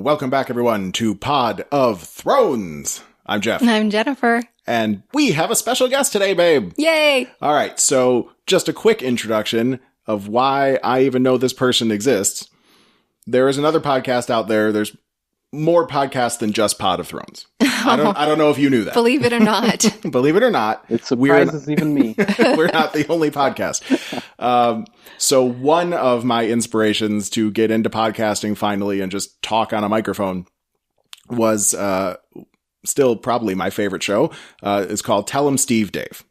welcome back everyone to Pod of Thrones. I'm Jeff. And I'm Jennifer. And we have a special guest today, babe. Yay! All right, so just a quick introduction of why I even know this person exists. There is another podcast out there. There's more podcasts than just Pod of Thrones. I don't know if you knew that. Believe it or not. Believe it or not. It surprises even me. We're not the only podcast. So one of my inspirations to get into podcasting finally and just talk on a microphone was still probably my favorite show. It's called Tell 'em Steve Dave,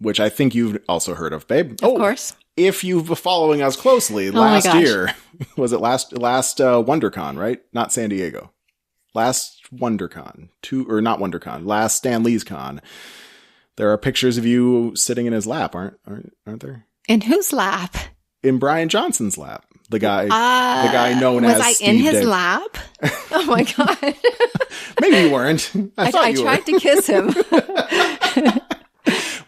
which I think you've also heard of, babe. Of course. If you've been following us closely, last year, was it last WonderCon, right? Not San Diego. Last WonderCon. Last Stan Lee's Con. There are pictures of you sitting in his lap, aren't there? In whose lap? In Brian Johnson's lap. The guy known as Was I Steve in his Dave. lap? Oh my God. Maybe you weren't. I tried to kiss him.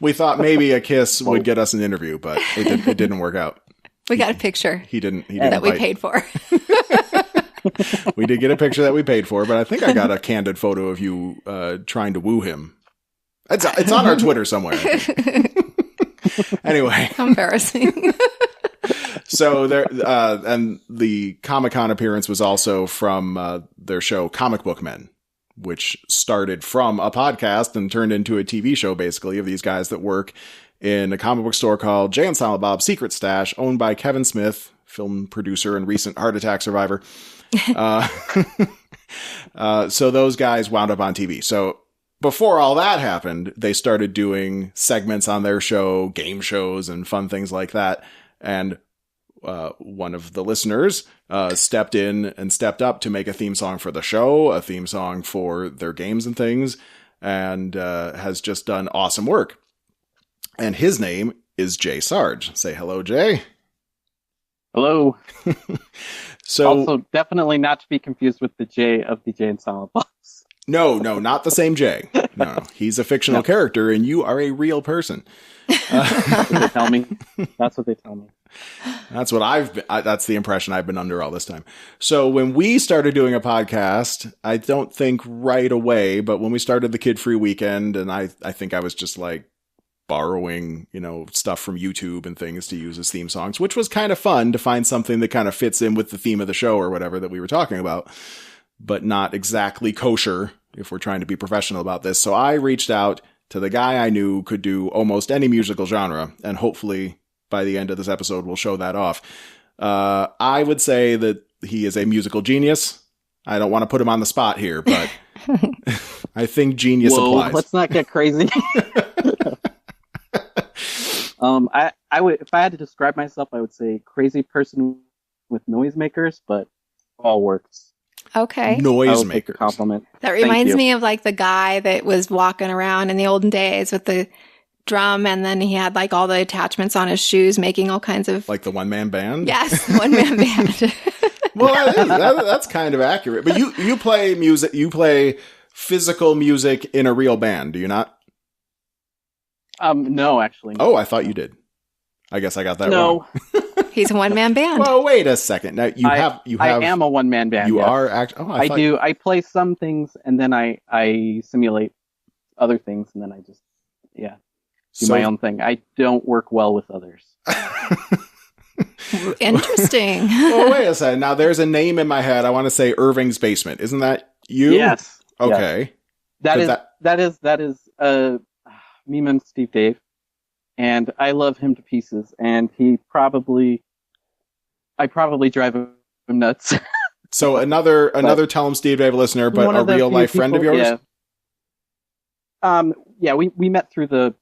We thought maybe a kiss would get us an interview, but it didn't work out. We got a picture. He didn't that we paid for. We did get a picture that we paid for, but I think I got a candid photo of you trying to woo him. It's on our Twitter somewhere. Anyway. How embarrassing. So there, and the Comic-Con appearance was also from their show Comic Book Men, which started from a podcast and turned into a TV show, basically, of these guys that work in a comic book store called Jay and Silent Bob's Secret Stash, owned by Kevin Smith, film producer and recent heart attack survivor. So those guys wound up on TV. So before all that happened, they started doing segments on their show, game shows and fun things like that. And one of the listeners stepped in and stepped up to make a theme song for the show, a theme song for their games and things, and has just done awesome work. And his name is J Sarge. Say hello, Jay. Hello. So also, definitely not to be confused with the J of the Jay and Silent Bobs. No, not the same Jay. No, he's a fictional character, and you are a real person. That's what they tell me. That's what they tell me. That's what that's the impression I've been under all this time. So when we started doing a podcast, I don't think right away, but when we started the Kid Free Weekend, and I think I was just like borrowing, stuff from YouTube and things to use as theme songs, which was kind of fun to find something that kind of fits in with the theme of the show or whatever that we were talking about, but not exactly kosher if we're trying to be professional about this. So I reached out to the guy I knew could do almost any musical genre, and hopefully by the end of this episode, we'll show that off. I would say that he is a musical genius. I don't want to put him on the spot here, but I think genius applies. Let's not get crazy. I would, if I had to describe myself, I would say crazy person with noisemakers, but all works. Okay. Noisemakers. Compliment. That reminds me of like the guy that was walking around in the olden days with the drum, and then he had like all the attachments on his shoes, making all kinds of like the one-man band. Yes, one-man band. Well, that's kind of accurate. But you play music. You play physical music in a real band, do you not? No, actually. No. Oh, I thought you did. I guess I got that wrong. He's a one-man band. Well, wait a second. Now you have. I am a one-man band. You yes. are actually. Oh, I do. I play some things, and then I simulate other things, and then I just do my own thing. I don't work well with others. Interesting. Well, wait a second. Now, there's a name in my head. I want to say Irving's Basement. Isn't that you? Yes. Okay. Yes. That is me and Steve Dave, and I love him to pieces. And I probably drive him nuts. So another Tell 'em Steve Dave listener, but a real life friend of yours. Yeah. We met through the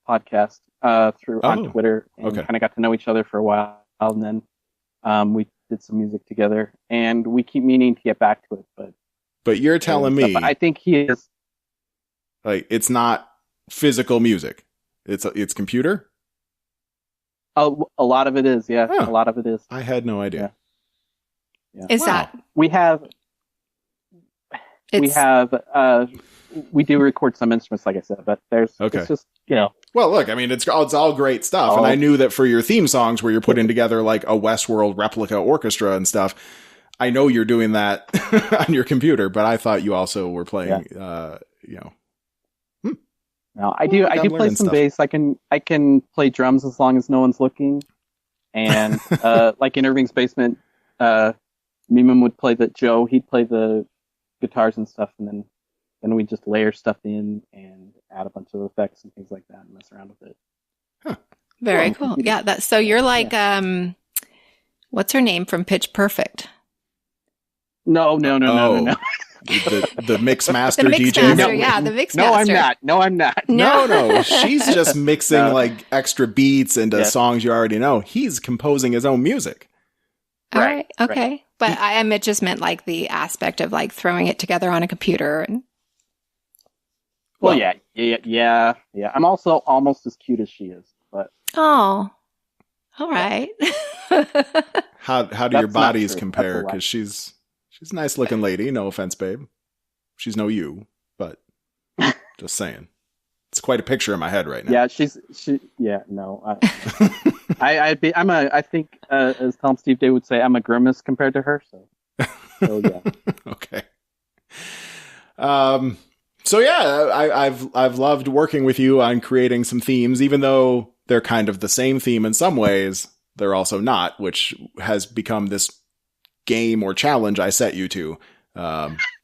podcast, on Twitter, and kind of got to know each other for a while, and then we did some music together, and we keep meaning to get back to it, but you're telling me, I think he is like, it's not physical music, it's computer. A lot of it is, yeah. Huh. A lot of it is. I had no idea. Yeah. Is that we do record some instruments, like I said, but it's just, Well, look, I mean, it's all great stuff. And I knew that for your theme songs where you're putting together like a Westworld replica orchestra and stuff, I know you're doing that on your computer, but I thought you also were playing, No, I do play some bass. I can play drums as long as no one's looking. And like in Irving's basement, Mimim would play he'd play the guitars and stuff, and then we just layer stuff in and add a bunch of effects and things like that and mess around with it. Huh. Very cool. Yeah, so you're like what's her name from Pitch Perfect? No. The mix master DJ. Master, the mix master. No, I'm not. No. She's just mixing like extra beats into songs you already know. He's composing his own music. All right. Okay. Right. But I just meant like the aspect of like throwing it together on a computer. Well, yeah. I'm also almost as cute as she is, but. Oh, all right. How do your bodies compare? Because she's a nice looking lady. No offense, babe. She's no you, but just saying. It's quite a picture in my head right now. Yeah, no. I think, as Tom Steve Day would say, I'm a grimace compared to her. So yeah. Okay. So yeah, I've loved working with you on creating some themes, even though they're kind of the same theme in some ways. They're also not, which has become this game or challenge I set you to.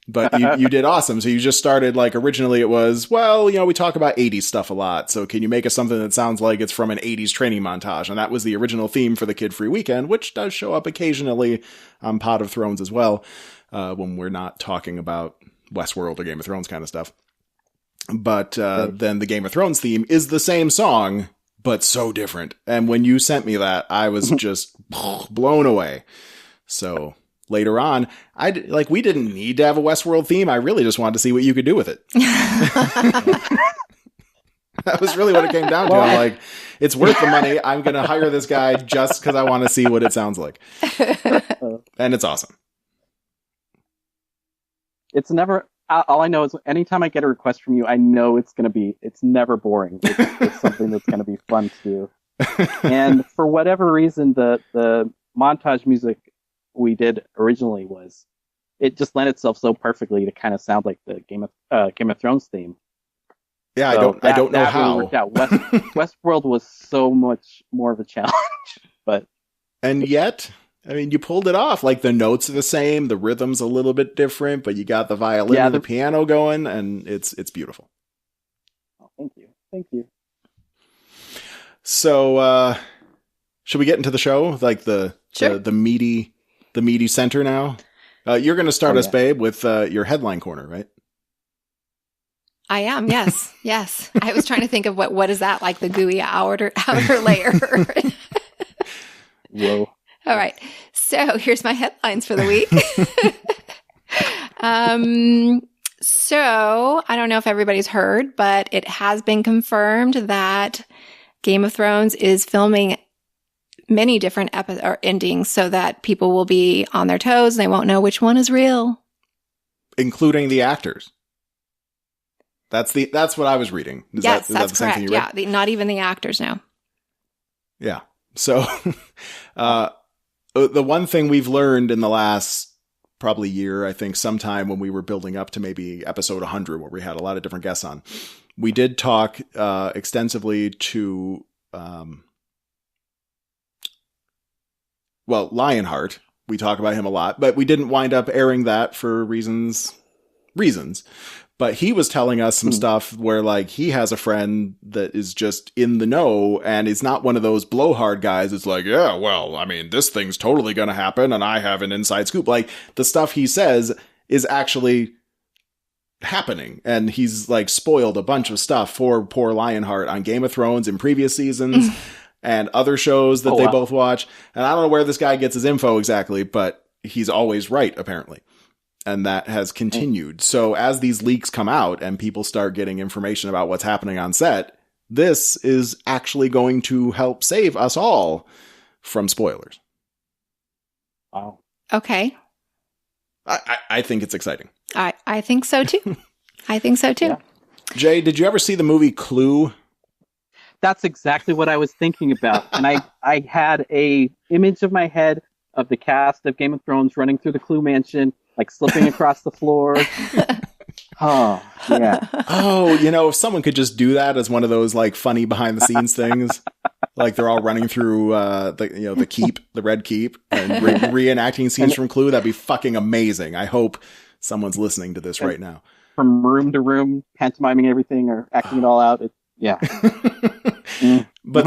But you did awesome. So you just started like originally it was, we talk about 80s stuff a lot. So can you make us something that sounds like it's from an 80s training montage? And that was the original theme for the Kid Free Weekend, which does show up occasionally on Pod of Thrones as well, when we're not talking about Westworld or Game of Thrones kind of stuff. But then the Game of Thrones theme is the same song, but so different. And when you sent me that, I was just blown away. So later on, we didn't need to have a Westworld theme. I really just wanted to see what you could do with it. That was really what it came down to. I'm like, it's worth the money. I'm going to hire this guy just because I want to see what it sounds like. And it's awesome. It's never, all I know is anytime I get a request from you, I know it's never boring. It's something that's going to be fun to do. And for whatever reason, the montage music we did originally it just lent itself so perfectly to kind of sound like the Game of Thrones theme. Yeah, so I don't know how. Really worked out. Westworld was so much more of a challenge, and yet, I mean, you pulled it off. Like the notes are the same, the rhythm's a little bit different, but you got the violin and the piano going, and it's beautiful. Oh, thank you. So, should we get into the show? Like the meaty center now. You're going to start us, babe, with your headline corner, right? I am. Yes. Yes. I was trying to think of what is that, like the gooey outer layer. Whoa. All right. So here's my headlines for the week. So I don't know if everybody's heard, but it has been confirmed that Game of Thrones is filming many different endings so that people will be on their toes. They won't know which one is real. Including the actors. That's what I was reading. That's correct. Yeah, not even the actors now. Yeah. So, the one thing we've learned in the last probably year, I think sometime when we were building up to maybe episode 100, where we had a lot of different guests on, we did talk extensively to, Lionheart. We talk about him a lot, but we didn't wind up airing that for reasons. But he was telling us some stuff where like he has a friend that is just in the know and is not one of those blowhard guys. It's like, yeah, well, I mean, this thing's totally going to happen and I have an inside scoop. Like the stuff he says is actually happening. And he's like spoiled a bunch of stuff for poor Lionheart on Game of Thrones in previous seasons and other shows that they both watch. And I don't know where this guy gets his info exactly, but he's always right, apparently. And that has continued. So as these leaks come out and people start getting information about what's happening on set, this is actually going to help save us all from spoilers. Wow. Okay. I think it's exciting. I think so too. Yeah. Jay, did you ever see the movie Clue? That's exactly what I was thinking about. And I had a image of my head of the cast of Game of Thrones running through the Clue Mansion, like slipping across the floor. Oh, yeah. Oh, if someone could just do that as one of those like funny behind the scenes things, like they're all running through the keep, the Red Keep, and reenacting scenes from Clue, that'd be fucking amazing. I hope someone's listening to this right now. From room to room, pantomiming everything or acting it all out. Yeah. But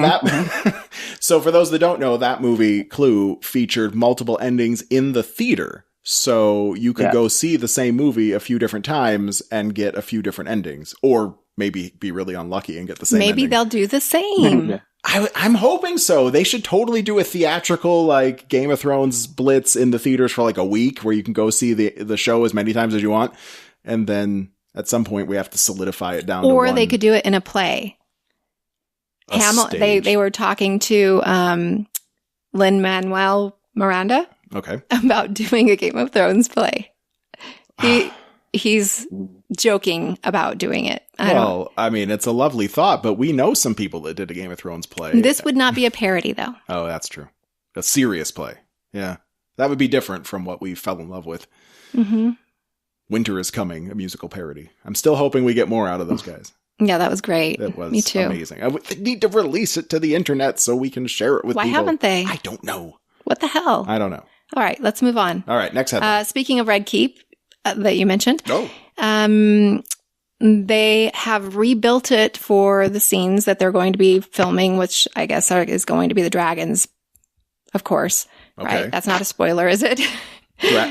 so for those that don't know, that movie, Clue, featured multiple endings in the theater. So you could go see the same movie a few different times and get a few different endings, or maybe be really unlucky and get the same Maybe ending. They'll do the same. I'm hoping so. They should totally do a theatrical, like, Game of Thrones blitz in the theaters for like a week where you can go see the show as many times as you want. And then at some point we have to solidify it down to one. Or they could do it in a play. They were talking to Lin-Manuel Miranda about doing a Game of Thrones play. He's joking about doing it. I mean, it's a lovely thought, but we know some people that did a Game of Thrones play. This would not be a parody, though. Oh, that's true. A serious play. Yeah. That would be different from what we fell in love with. Mm-hmm. Winter is Coming, a musical parody. I'm still hoping we get more out of those guys. Yeah, that was great. It was Me too. Amazing. They need to release it to the internet so we can share it with people. Why haven't they? I don't know. What the hell? I don't know. All right, let's move on. All right, next headline. Speaking of Red Keep that you mentioned. They have rebuilt it for the scenes that they're going to be filming, which I guess is going to be the dragons, of course. Okay. Right? That's not a spoiler, is it?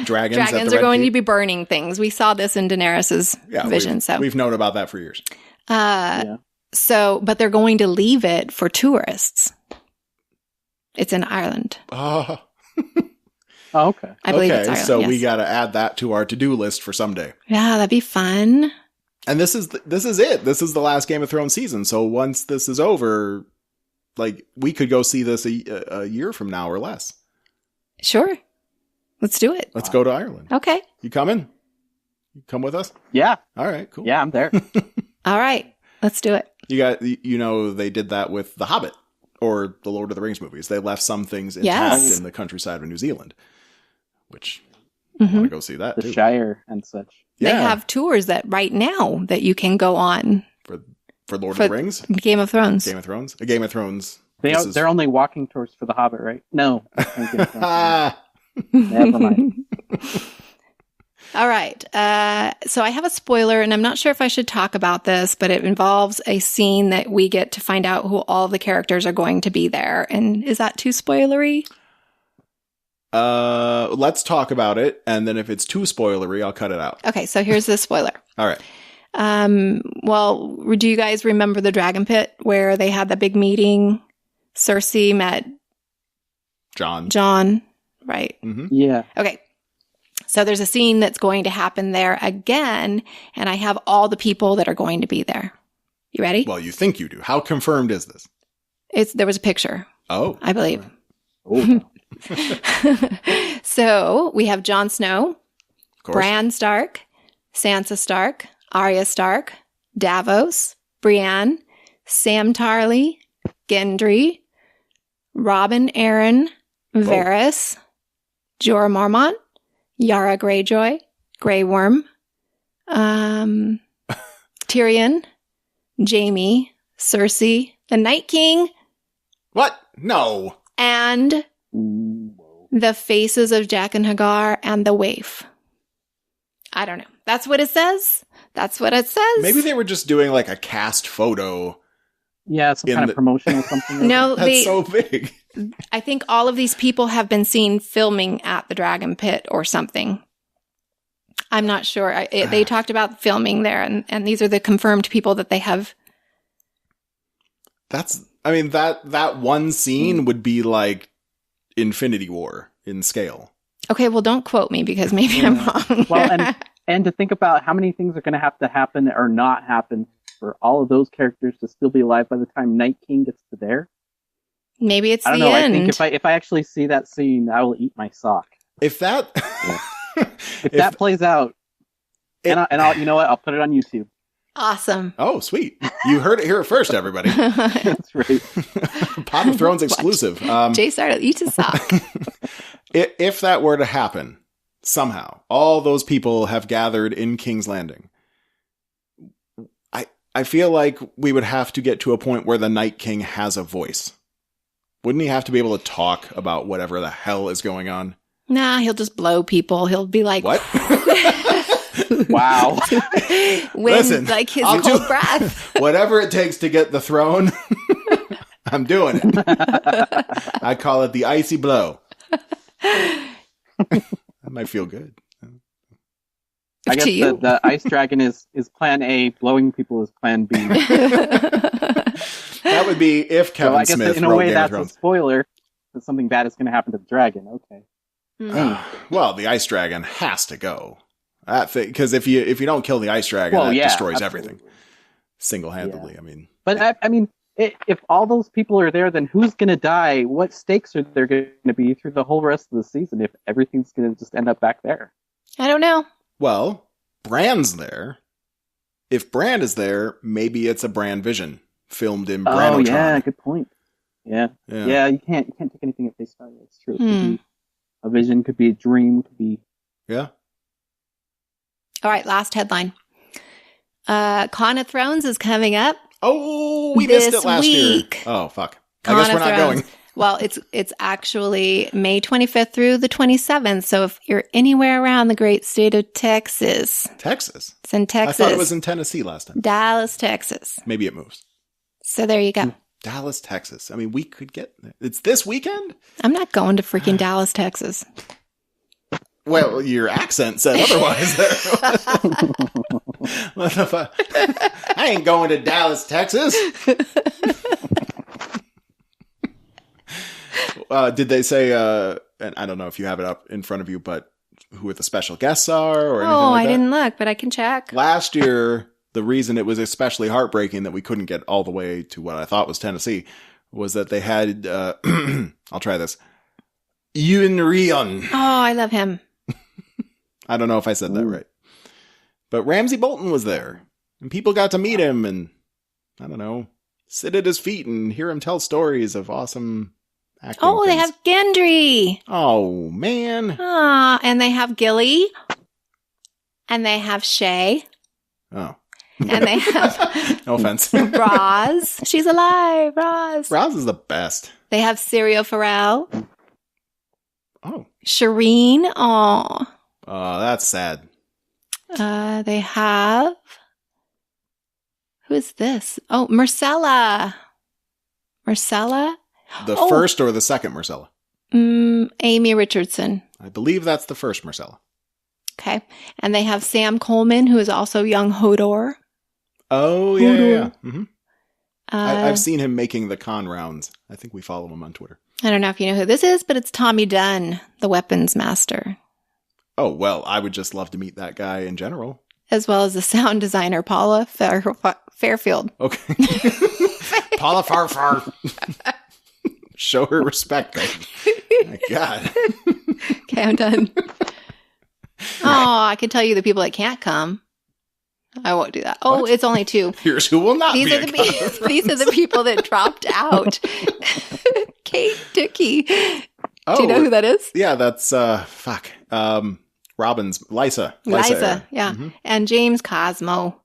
Dragons are going to be burning things. We saw this in Daenerys's vision. We've known about that for years. But they're going to leave it for tourists. It's in Ireland. Oh, okay. I believe it's Ireland. So we got to add that to our to-do list for someday. Yeah, that'd be fun. And this is it. This is the last Game of Thrones season. So once this is over, like, we could go see this a year from now or less. Sure. Let's do it. Let's go to Ireland. Okay. You coming? You come with us? Yeah. All right, cool. Yeah, I'm there. All right. Let's do it. They did that with The Hobbit or the Lord of the Rings movies. They left some things intact in the countryside of New Zealand, which I want to go see that the too. Shire and such. Yeah. They have tours that right now that you can go on for Lord of the Rings, Game of Thrones. A Game of Thrones. They're only walking tours for The Hobbit, right? No. Never mind. All right. So I have a spoiler, and I'm not sure if I should talk about this, but it involves a scene that we get to find out who all the characters are going to be there. And is that too spoilery? Let's talk about it, and then if it's too spoilery, I'll cut it out. Okay, so here's the spoiler. All right. Well, do you guys remember the Dragon Pit where they had the big meeting? Cersei met Jon, right? Mm-hmm. Yeah. Okay. So there's a scene that's going to happen there again, and I have all the people that are going to be there. You ready? Well, you think you do. How confirmed is this? There was a picture. Oh. I believe. Oh. So we have Jon Snow, Bran Stark, Sansa Stark, Arya Stark, Davos, Brienne, Sam Tarly, Gendry, Robin Arryn, Varys, Jorah Mormont, Yara Greyjoy, Grey Worm, Tyrion, Jaime, Cersei, the Night King. What? No. And the faces of Jack and Hagar and the waif. I don't know. That's what it says. That's what it says. Maybe they were just doing like a cast photo. Yeah, some kind of promotion or something. No, that's so big. I think all of these people have been seen filming at the Dragon Pit or something. I'm not sure. They talked about filming there, and these are the confirmed people that they have. That one scene would be like Infinity War in scale. Okay, well, don't quote me because maybe I'm wrong. Well, and to think about how many things are going to happen or not happen for all of those characters to still be alive by the time Night King gets to there. Maybe it's the end. I think if I actually see that scene, I will eat my sock. If that if that plays out, I'll you know what? I'll put it on YouTube. Awesome. Oh, sweet. You heard it here first, everybody. That's right. Pop of Thrones exclusive. J Sarge eats a sock. If that were to happen, somehow, all those people have gathered in King's Landing. I feel like we would have to get to a point where the Night King has a voice. Wouldn't he have to be able to talk about whatever the hell is going on? Nah, he'll just blow people. He'll be like, what? Wow. Listen, like his cold breath. Whatever it takes to get the throne, I'm doing it. I call it the icy blow. That might feel good. I guess the ice dragon is plan A, blowing people is plan B. That would be if Kevin Smith wrote Game of Thrones. In a way, that's a spoiler that something bad is going to happen to the dragon. Okay. Well, the ice dragon has to go. Because if you don't kill the ice dragon, that destroys everything single-handedly. Yeah. I mean, but I mean, if all those people are there, then who's going to die? What stakes are there going to be through the whole rest of the season if everything's going to just end up back there? I don't know. Well, Bran's there. If Bran is there, maybe it's a Bran vision filmed in Branotron. Oh yeah, good point. Yeah. You can't take anything at face value. It's true. It could be a vision, could be a dream, could be. Yeah. All right, last headline. Con of Thrones is coming up. Oh, we missed it last year. Oh, fuck. I guess we're not going. Well, it's actually May 25th through the 27th. So if you're anywhere around the great state of Texas. Texas? It's in Texas. I thought it was in Tennessee last time. Dallas, Texas. Maybe it moves. So there you go. Dallas, Texas. I mean, we could get there. It's this weekend? I'm not going to freaking Dallas, Texas. Well, your accent said otherwise there. What the fuck? I ain't going to Dallas, Texas. Did they say, and I don't know if you have it up in front of you, but who the special guests are or anything like that? I didn't look, but I can check. Last year, the reason it was especially heartbreaking that we couldn't get all the way to what I thought was Tennessee was that they had, I'll try this, Ewan Rion. Oh, I love him. I don't know if I said that right. But Ramsay Bolton was there. And people got to meet him and, I don't know, sit at his feet and hear him tell stories of awesome acting. Oh, things. They have Gendry. Oh, man. And they have Gilly. And they have Shay. Oh. And they have... No offense. Roz. She's alive. Roz. Roz is the best. They have Syrio Farrell. Oh. Shireen. Oh, that's sad. They have... Who is this? Oh, Marcella. Marcella? The first or the second Marcella? Amy Richardson. I believe that's the first Marcella. Okay. And they have Sam Coleman, who is also young Hodor. Oh, yeah, Hodor. Yeah. Mm-hmm. I've seen him making the con rounds. I think we follow him on Twitter. I don't know if you know who this is, but it's Tommy Dunn, the weapons master. Oh, well, I would just love to meet that guy in general. As well as the sound designer, Paula Fairfield. Okay. Paula Farfar. Show her respect. My God. Okay, I'm done. Oh, I can tell you the people that can't come. I won't do that. Oh, It's only two. Here's who will not these be. These are the people that dropped out. Kate Dickey. Oh, do you know who that is? Yeah, that's Robin's Lysa. Lysa, yeah. Mm-hmm. And James Cosmo.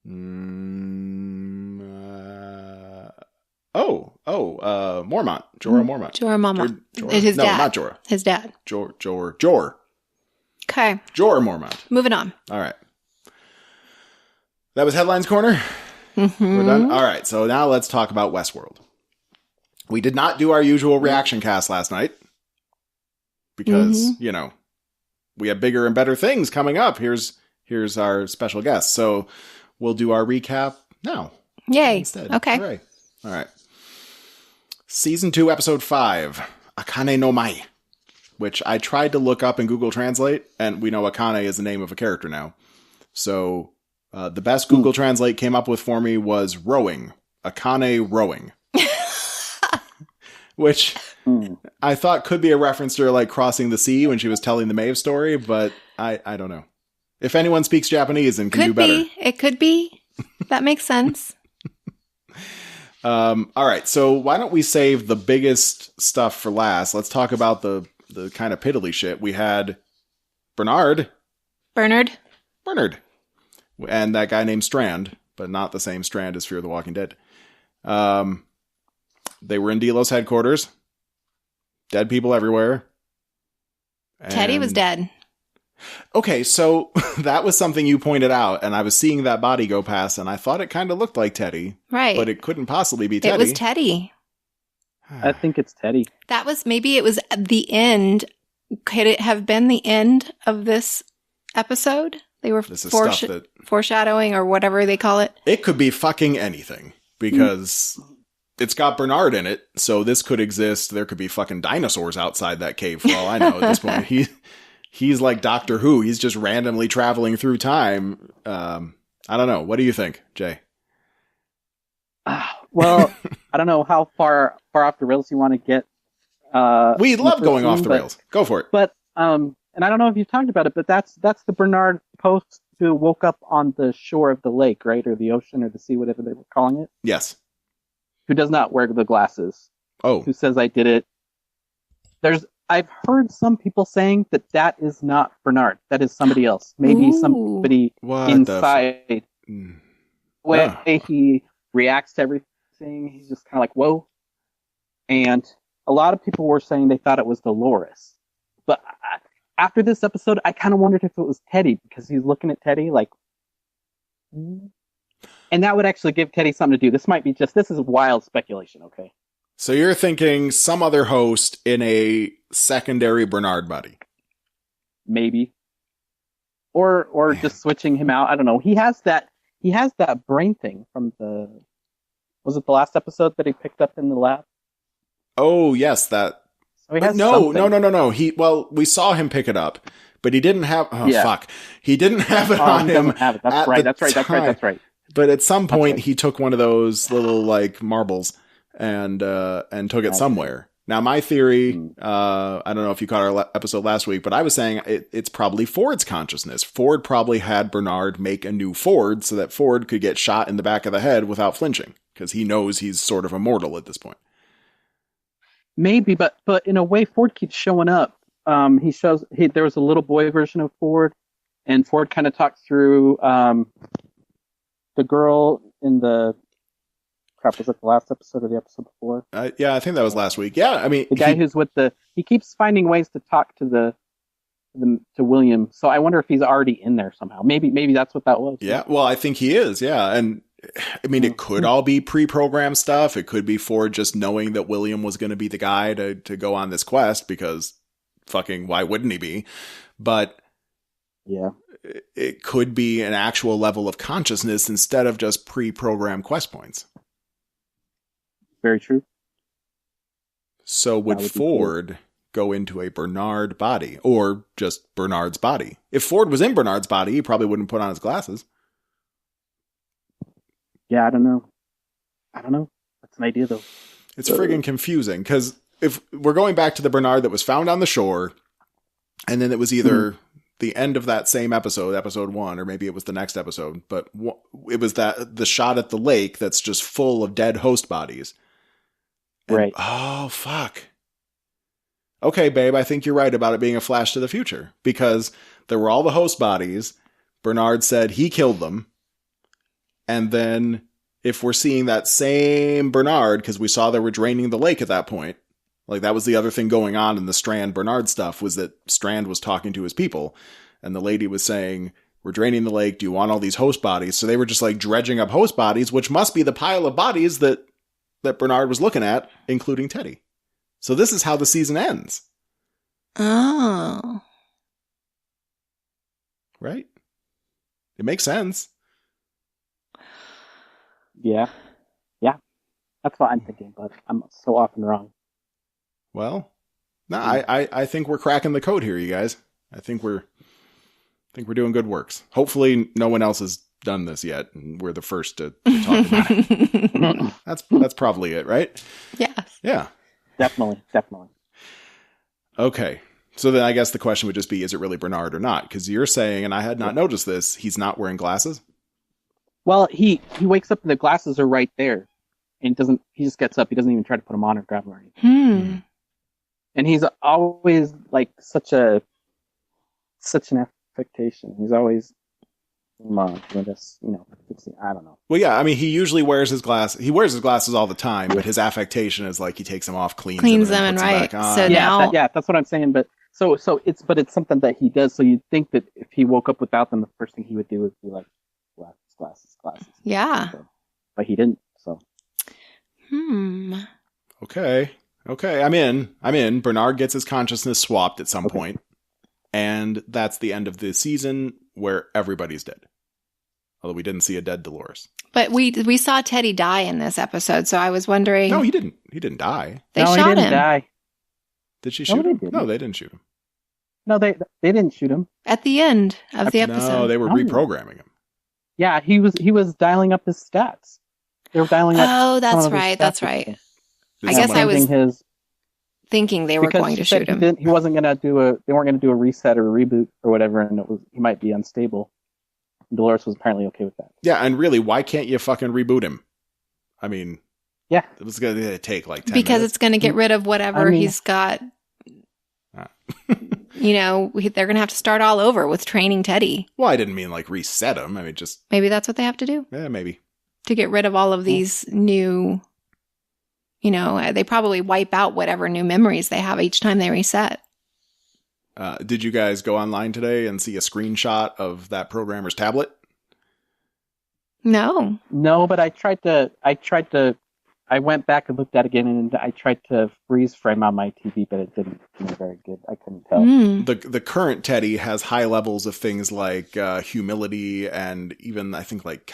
Mormont. Jorah Mormont. Jorah Mormont. His dad. No, not Jorah. His dad. Jor. Okay. Jorah Mormont. Moving on. All right. That was Headlines Corner? Mm-hmm. We're done? All right, so now let's talk about Westworld. We did not do our usual reaction cast last night because, we have bigger and better things coming up. Here's our special guest. So we'll do our recap now. Yay. Instead. Okay. Hooray. All right. Season 2, Episode 5, Akane no Mai, which I tried to look up in Google Translate, and we know Akane is the name of a character now. So the best Google Translate came up with for me was rowing. Akane rowing. Which I thought could be a reference to her, like, crossing the sea when she was telling the Maeve story, but I don't know. If anyone speaks Japanese and can do better. It could be. That makes sense. All right, so why don't we save the biggest stuff for last? Let's talk about the kind of piddly shit. We had Bernard, Bernard, and that guy named Strand, but not the same Strand as Fear the Walking Dead. They were in Delos headquarters. Dead people everywhere. Teddy was dead. Okay, so that was something you pointed out, and I was seeing that body go past, and I thought it kind of looked like Teddy. Right. But it couldn't possibly be Teddy. It was Teddy. I think it's Teddy. That was, maybe it was the end. Could it have been the end of this episode? They were foreshadowing or whatever they call it. It could be fucking anything, because it's got Bernard in it, so this could exist. There could be fucking dinosaurs outside that cave for all I know at this point. He's like Doctor Who. He's just randomly traveling through time. I don't know. What do you think, Jay? Well, I don't know how far off the rails you want to get. We love going off the rails. Go for it. But and I don't know if you've talked about it, but that's the Bernard post who woke up on the shore of the lake, right, or the ocean or the sea, whatever they were calling it. Yes. Who does not wear the glasses? Oh. Who says I did it? I've heard some people saying that is not Bernard. That is somebody else. Maybe somebody inside. When he reacts to everything, he's just kind of like, whoa. And a lot of people were saying they thought it was Dolores. But after this episode, I kind of wondered if it was Teddy, because he's looking at Teddy like... And that would actually give Teddy something to do. This is wild speculation, okay? So you're thinking some other host in a secondary Bernard body. Maybe. Or just switching him out. I don't know. He has that brain thing from was it the last episode that he picked up in the lab? Oh, yes, that. So he has no. We saw him pick it up, but he didn't have fuck. He didn't have it on him. Have it. That's right. But at some point he took one of those little like marbles and took it somewhere. Now, my theory, I don't know if you caught our episode last week, but I was saying it's probably Ford's consciousness. Ford probably had Bernard make a new Ford so that Ford could get shot in the back of the head without flinching, because he knows he's sort of immortal at this point. Maybe, but in a way, Ford keeps showing up. There was a little boy version of Ford, and Ford kind of talked through the girl in the... Crap, was it the last episode or the episode before? Yeah, I think that was last week. Yeah, I mean... The guy who's with he keeps finding ways to talk to to William, so I wonder if he's already in there somehow. Maybe that's what that was. Yeah, well, I think he is, yeah. And, I mean, it could all be pre-programmed stuff. It could be Ford just knowing that William was going to be the guy to go on this quest, because fucking why wouldn't he be? But... yeah. It could be an actual level of consciousness instead of just pre-programmed quest points. Very true. So would Ford go into a Bernard body, or just Bernard's body? If Ford was in Bernard's body, he probably wouldn't put on his glasses. Yeah, I don't know. That's an idea, though. It's friggin' confusing, because if we're going back to the Bernard that was found on the shore, and then it was either the end of that same episode 1, or maybe it was the next episode, but it was the shot at the lake that's just full of dead host bodies. And, right. Oh, fuck. Okay, babe, I think you're right about it being a flash to the future, because there were all the host bodies. Bernard said he killed them. And then if we're seeing that same Bernard, because we saw they were draining the lake at that point, like that was the other thing going on in the Strand Bernard stuff, was that Strand was talking to his people, and the lady was saying, we're draining the lake. Do you want all these host bodies? So they were just like dredging up host bodies, which must be the pile of bodies that Bernard was looking at, including Teddy. So this is how the season ends. Oh. Right? It makes sense. Yeah. Yeah. That's what I'm thinking, but I'm so often wrong. Well, no, I think we're cracking the code here, you guys. I think we're doing good works. Hopefully no one else has done this yet, and we're the first to talk about it. That's probably it, right? Yes. Yeah. Definitely. Okay. So then I guess the question would just be, is it really Bernard or not? Because you're saying, and I had not noticed this, he's not wearing glasses? Well, he wakes up and the glasses are right there. and he just gets up. He doesn't even try to put him on or grab him or anything. And he's always like such an affectation. He's always, doing this, I don't know. Well, yeah, I mean, he usually wears his glasses. He wears his glasses all the time, but his affectation is like he takes them off, cleans them, and right. Back on. So now, that's what I'm saying. But so it's something that he does. So you'd think that if he woke up without them, the first thing he would do would be like glasses. Yeah. But he didn't. So. Okay. I'm in. Bernard gets his consciousness swapped at some point, and that's the end of the season where everybody's dead. Although we didn't see a dead Dolores. But we saw Teddy die in this episode, so I was wondering. No, he didn't. He didn't die. They shot he didn't him. Die. Did she shoot him? Didn't. No, they didn't shoot him. No, they didn't shoot him at the end of the episode. No, they were reprogramming him. Yeah, he was dialing up his stats. They were dialing up. Oh, that's right. That's right. I guess I was thinking they were going to shoot him. He wasn't going to do they weren't going to do a reset or a reboot or whatever, and he might be unstable. Dolores was apparently okay with that. Yeah, and really, why can't you fucking reboot him? I mean, yeah, it was going to take like 10 because minutes. It's going to get rid of whatever he's got. They're going to have to start all over with training Teddy. Well, I didn't mean like reset him. I mean, just maybe that's what they have to do. Yeah, maybe to get rid of all of these new. They probably wipe out whatever new memories they have each time they reset. Did you guys go online today and see a screenshot of that programmer's tablet? No, but I went back and looked at it again, and I tried to freeze frame on my TV, but it didn't do very good. I couldn't tell. The current Teddy has high levels of things like humility and even I think like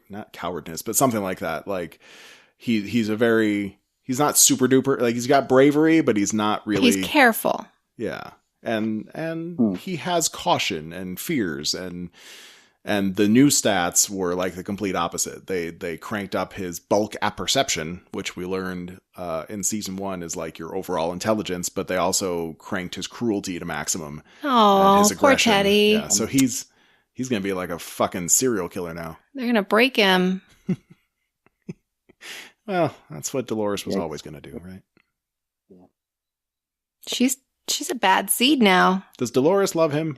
not cowardness, but something like that. Like he's not super duper, like he's got bravery, but he's not really. He's careful. Yeah. And he has caution and fears and the new stats were like the complete opposite. They cranked up his bulk apperception, which we learned in season 1 is like your overall intelligence, but they also cranked his cruelty to maximum. Oh, poor Teddy. Yeah, so he's gonna be like a fucking serial killer now. They're gonna break him. Well, that's what Dolores was always gonna do, right? Yeah. She's a bad seed now. Does Dolores love him?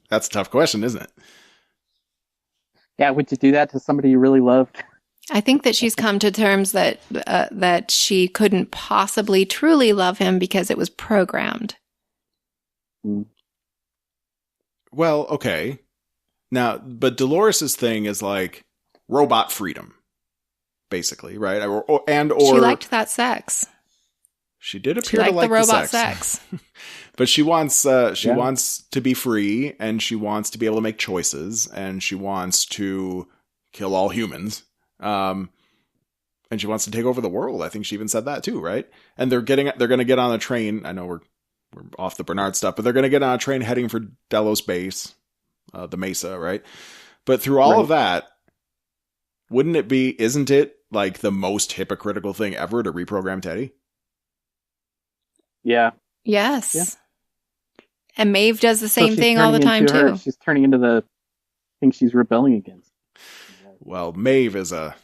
That's a tough question, isn't it? Yeah, would you do that to somebody you really loved? I think that she's come to terms that she couldn't possibly truly love him because it was programmed. Well, okay. Now, but Dolores' thing is like robot freedom, basically, right? Or she liked that sex. She did appear to like the robot sex. But she wants to be free, and she wants to be able to make choices, and she wants to kill all humans. And she wants to take over the world. I think she even said that too, right? And they're going to get on a train. I know we're off the Bernard stuff, but they're going to get on a train heading for Delos base, the Mesa, right? But through all of that, isn't it like the most hypocritical thing ever to reprogram Teddy? Yeah. Yes. Yeah. And Maeve does the same thing all the time too. She's turning into the thing she's rebelling against. Well, Maeve is a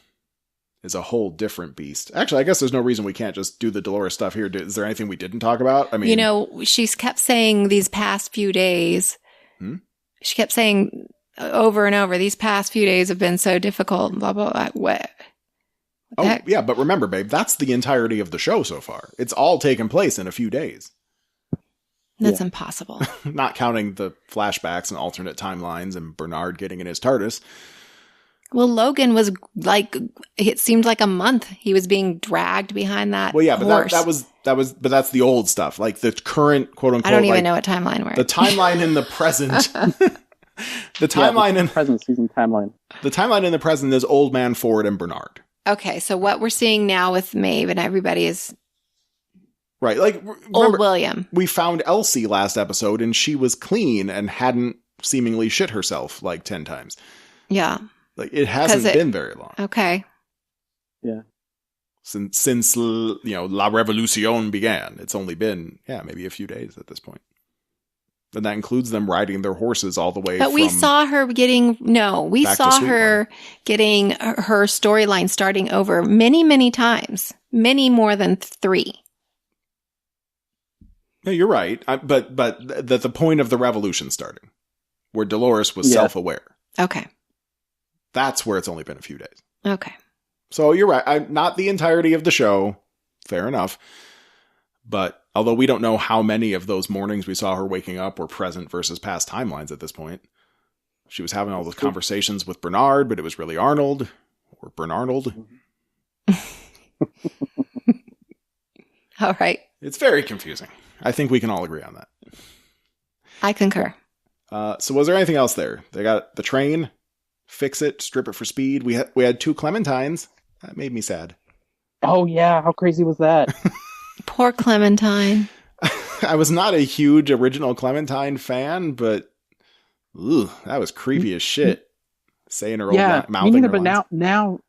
whole different beast. Actually, I guess there's no reason we can't just do the Dolores stuff here. Is there anything we didn't talk about? I mean, she's kept saying these past few days. She kept saying over and over, these past few days have been so difficult. Blah blah blah. What? Yeah, but remember, babe, that's the entirety of the show so far. It's all taken place in a few days. That's impossible. Not counting the flashbacks and alternate timelines and Bernard getting in his TARDIS. Well, Logan was like, it seemed like a month. He was being dragged behind that. Well, yeah, but horse. but that's the old stuff. Like the current quote unquote. I don't even know what timeline we're in. The timeline in the present. The timeline in present season timeline. The timeline in the present is Old Man Ford and Bernard. Okay, so what we're seeing now with Maeve and everybody is right. Like Old William. We found Elsie last episode, and she was clean and hadn't seemingly shit herself like 10 times. Yeah. Like it hasn't been very long. Okay. Yeah. Since La Revolution began, it's only been maybe a few days at this point. And that includes them riding their horses all the way But we saw her getting her storyline starting over many, many times. Many more than 3. No, you're right. But the point of the revolution starting, where Dolores was self-aware. Okay. That's where it's only been a few days. Okay. So you're right. Not the entirety of the show. Fair enough. But although we don't know how many of those mornings we saw her waking up were present versus past timelines at this point. She was having all those conversations with Bernard, but it was really Arnold or Bernarnold. All right. It's very confusing. I think we can all agree on that. I concur. So was there anything else there? They got the train, fix it, strip it for speed. We had 2 Clementines. That made me sad. Oh yeah, how crazy was that? Poor Clementine. I was not a huge original Clementine fan, but that was creepy as shit. Saying her old mouthing her but lines. now,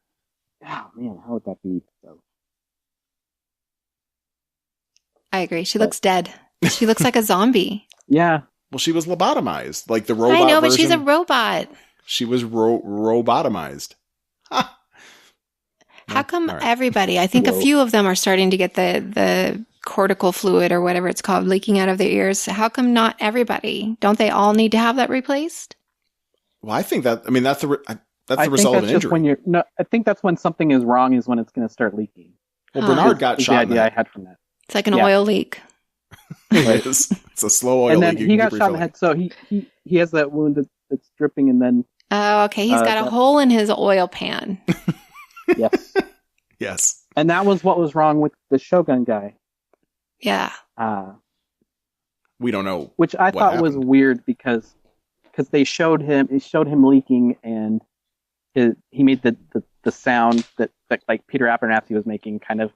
oh man, how would that be? So. I agree. She looks dead. She looks like a zombie. Yeah. Well, she was lobotomized, like the robot. I know, but version. she's a robot. She was robotomized. Ha! How come everybody? I think a few of them are starting to get the cortical fluid or whatever it's called leaking out of their ears. How come not everybody? Don't they all need to have that replaced? Well, I think that. I mean, that's the result of an injury. I think that's when something is wrong. Is when it's going to start leaking. Well, Bernard got shot. The idea I had from that. It's like an oil leak. It is. It's a slow oil leak. And then he got shot in the head, so he has that wound that's dripping, and then. Oh, okay. He's got a hole in his oil pan. Yes. Yes. And that was what was wrong with the Shogun guy. Yeah. We don't know. Which I thought was weird because it showed him leaking, and he made the sound that like Peter Abernathy was making, kind of,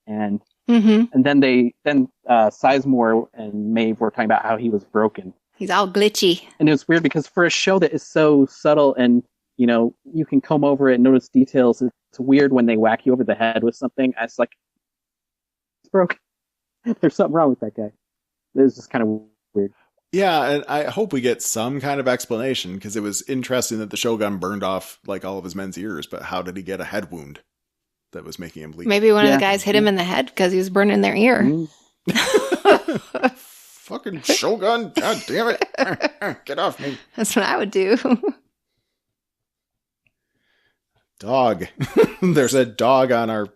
and then Sizemore and Maeve were talking about how he was broken. He's all glitchy. And it was weird because for a show that is so subtle and you can comb over it and notice details, it's weird when they whack you over the head with something. It's like, it's broken. There's something wrong with that guy. It's just kind of weird. Yeah, and I hope we get some kind of explanation, because it was interesting that the Shogun burned off like all of his men's ears, but how did he get a head wound that was making him bleed? Maybe one of the guys hit him in the head because he was burning their ear. Fucking Shogun, god damn it. Get off me. That's what I would do. Dog. There's a dog on our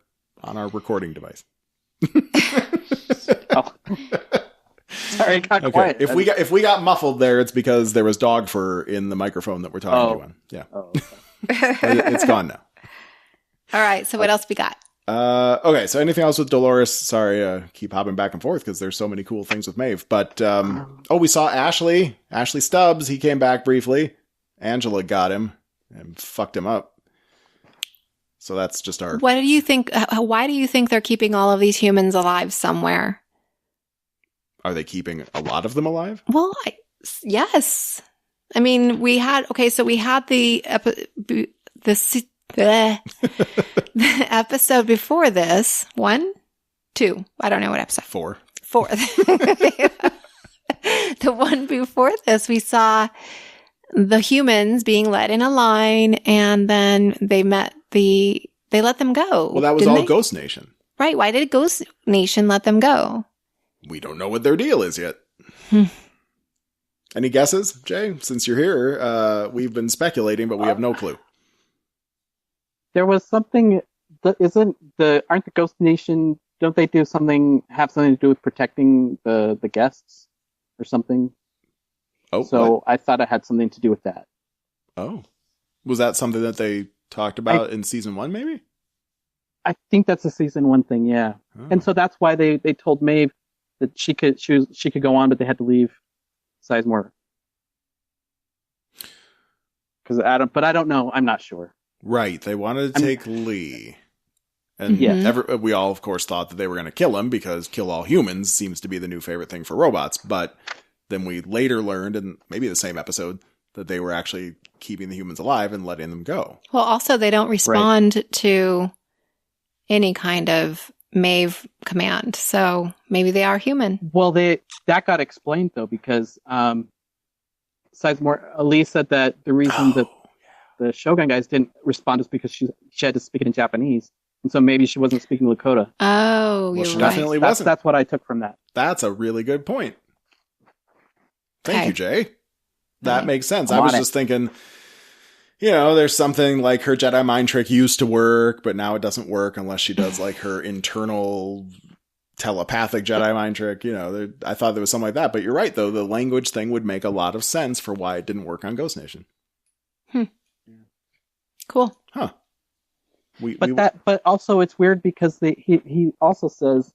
recording device. Oh. Sorry, it got quiet. If we got muffled there, it's because there was dog fur in the microphone that we're talking to on. Yeah. Oh, okay. It's gone now. All right, so what else we got? Okay, so anything else with Dolores? Sorry, keep hopping back and forth because there's so many cool things with Maeve. But, we saw Ashley Stubbs. He came back briefly. Angela got him and fucked him up. So that's just our... What do you think? Why do you think they're keeping all of these humans alive somewhere? Are they keeping a lot of them alive? Well, yes. I mean, we had the episode before this. 1, 2. I don't know what episode. 4. The one before this, we saw the humans being led in a line, and then they let them go. Well, that was all Ghost Nation. Right. Why did Ghost Nation let them go? We don't know what their deal is yet. Any guesses, Jay? Since you're here, we've been speculating, but we have no clue. There was something aren't the Ghost Nation, don't they have something to do with protecting the guests or something? Oh, so what? I thought it had something to do with that. Oh, was that something that they talked about in season 1, maybe? I think that's a season 1 thing, yeah. Oh. And so that's why they told Maeve that she could go on, but they had to leave Sizemore. But I don't know. I'm not sure. Right. They wanted to take Lee. And we all, of course, thought that they were going to kill him because kill all humans seems to be the new favorite thing for robots. But then we later learned, in maybe the same episode, that they were actually keeping the humans alive and letting them go. Well, also, they don't respond to any kind of Maeve command. So maybe they are human. Well, that got explained though, because Sizemore, Elise said that the reason that the Shogun guys didn't respond was because she had to speak it in Japanese, and so maybe she wasn't speaking Lakota. Oh, well, she right. definitely wasn't. That's what I took from that. That's a really good point. Thank Okay. you, Jay. That makes sense. I'm I was on just thinking, there's something like her Jedi mind trick used to work, but now it doesn't work unless she does like her internal telepathic Jedi mind trick. I thought there was something like that, but you're right though. The language thing would make a lot of sense for why it didn't work on Ghost Nation. Cool. Huh. But also it's weird because he also says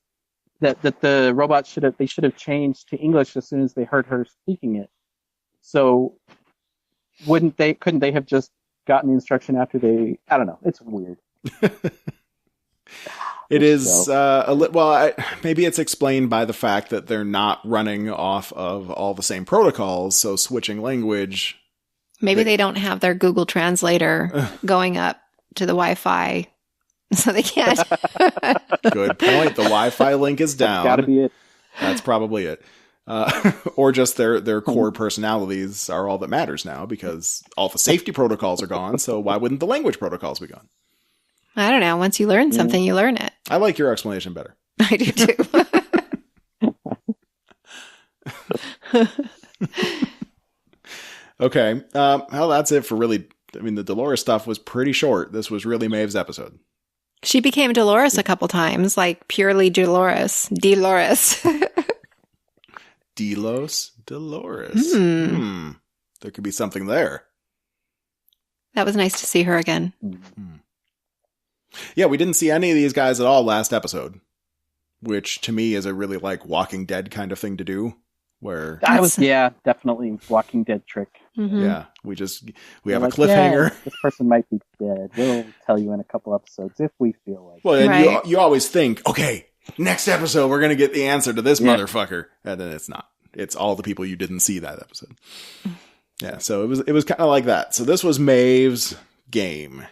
that the robots should have changed to English as soon as they heard her speaking it. So couldn't they have just gotten the instruction after they? I don't know. It's weird. It is maybe it's explained by the fact that they're not running off of all the same protocols, so switching language. Maybe they don't have their Google Translator going up to the Wi-Fi, so they can't. Good point. The Wi-Fi link is down. That's gotta be it. That's probably it. Or just their core personalities are all that matters now because all the safety protocols are gone. So why wouldn't the language protocols be gone? I don't know. Once you learn something, you learn it. I like your explanation better. I do too. Okay. Well, that's it for really. I mean, the Dolores stuff was pretty short. This was really Maeve's episode. She became Dolores a couple times, like purely Dolores. Dolores. Dolores. There could be something there. That was nice to see her again. Yeah, we didn't see any of these guys at all last episode, which to me is a really like Walking Dead kind of thing to do. Where that was definitely Walking Dead trick. Mm-hmm. Yeah, we have a cliffhanger. This person might be dead. We'll tell you in a couple episodes if we feel like. Well, and you always think, okay, next episode we're gonna get the answer to this motherfucker, and then it's not. It's all the people you didn't see that episode. Yeah, so it was kind of like that. So this was Maeve's game,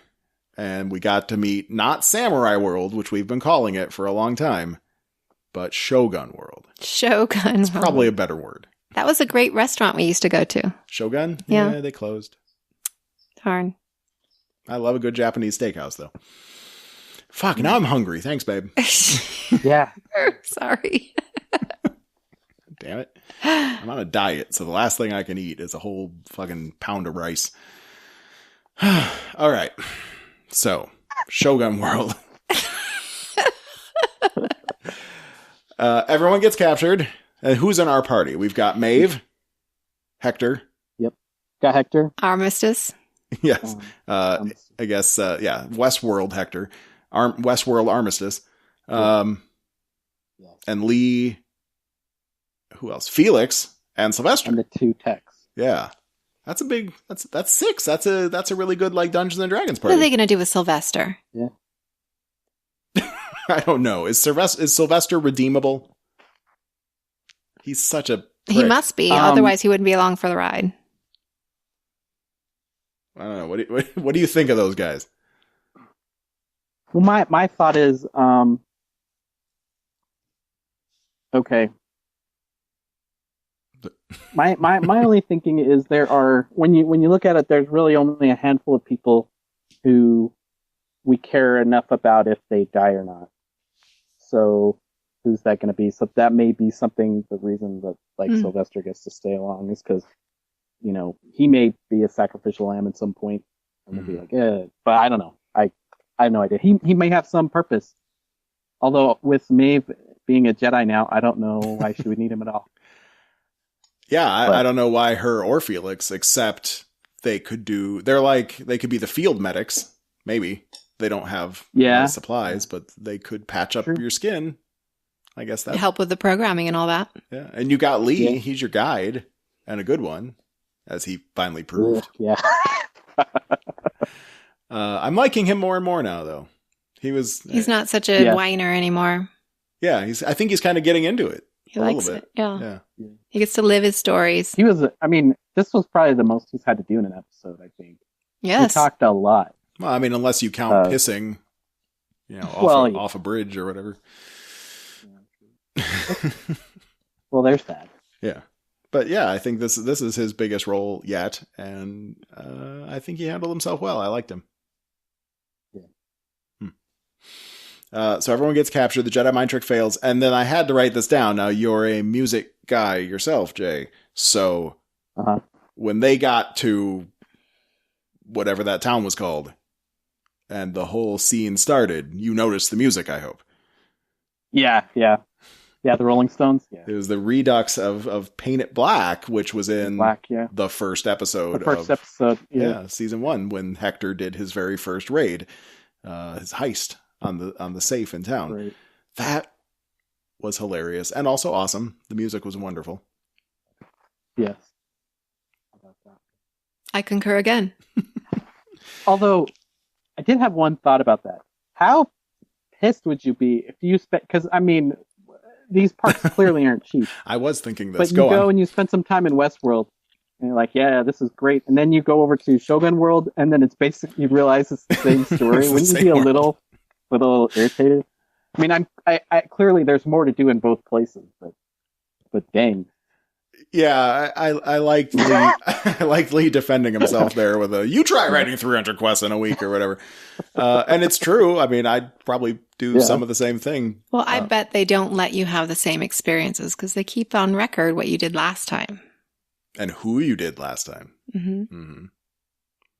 and we got to meet not Samurai World, which we've been calling it for a long time, but Shogun World. Shogun. It's probably a better word. That was a great restaurant we used to go to. Shogun? Yeah, they closed. Darn. I love a good Japanese steakhouse, though. Fuck, now I'm hungry. Thanks, babe. Yeah. Sorry. Damn it. I'm on a diet, so the last thing I can eat is a whole fucking pound of rice. All right. So, Shogun World. Everyone gets captured. Who's in our party? We've got Maeve, Hector. Yep. Got Hector. Armistice. Yes. I guess, Westworld Hector. Westworld Armistice. Yes. And Lee. Who else? Felix and Sylvester. And the two techs. Yeah. That's a big, that's six. That's a really good, like, Dungeons and Dragons party. What are they going to do with Sylvester? Yeah. I don't know. Is Sylvester redeemable? He's such a prick. He must be. Otherwise, he wouldn't be along for the ride. I don't know. What do you think of those guys? Well, my thought is, okay. My only thinking is there are when you look at it, there's really only a handful of people who we care enough about if they die or not. So who's that going to be? So that may be something. The reason that Sylvester gets to stay along is because he may be a sacrificial lamb at some point, and they'll be like, but I don't know. I have no idea. He may have some purpose. Although with Maeve being a Jedi now, I don't know why she would need him at all. Yeah, I don't know why her or Felix, except they could be the field medics. Maybe they don't have supplies, but they could patch up your skin. I guess that help with the programming and all that. Yeah, and you got Lee. Yeah. He's your guide and a good one, as he finally proved. Yeah. I'm liking him more and more now, though. He's not such a whiner anymore. Yeah, I think he's kind of getting into it. He likes it. Yeah. He gets to live his stories. This was probably the most he's had to do in an episode, I think. Yes. He talked a lot. Well, I mean, unless you count pissing. off a bridge or whatever. Well, there's that. Yeah. But yeah, I think this is his biggest role yet, and I think he handled himself well. I liked him. Yeah. So everyone gets captured. The Jedi mind trick fails, and then I had to write this down. Now, you're a music guy yourself, Jay. So when they got to whatever that town was called, and the whole scene started, you noticed the music, I hope. Yeah, the Rolling Stones. Yeah. It was the redux of Paint It Black, which was in the first episode. Yeah, season 1, when Hector did his very first raid, his heist on the safe in town. Right. That was hilarious and also awesome. The music was wonderful. Yes. I concur again. Although, I did have one thought about that. How pissed would you be if you spent? Because I mean, these parks clearly aren't cheap. I was thinking this. But you go and you spend some time in Westworld, and you're like, yeah, this is great. And then you go over to Shogun World, and then it's basically, you realize it's the same story. Wouldn't you be a little irritated? I mean, I clearly there's more to do in both places, but dang. Yeah, I liked Lee. I liked Lee defending himself there with you try writing 300 quests in a week or whatever. And it's true. I mean, I'd probably do some of the same thing. Well, I bet they don't let you have the same experiences because they keep on record what you did last time. And who you did last time. Mm-hmm. Mm-hmm.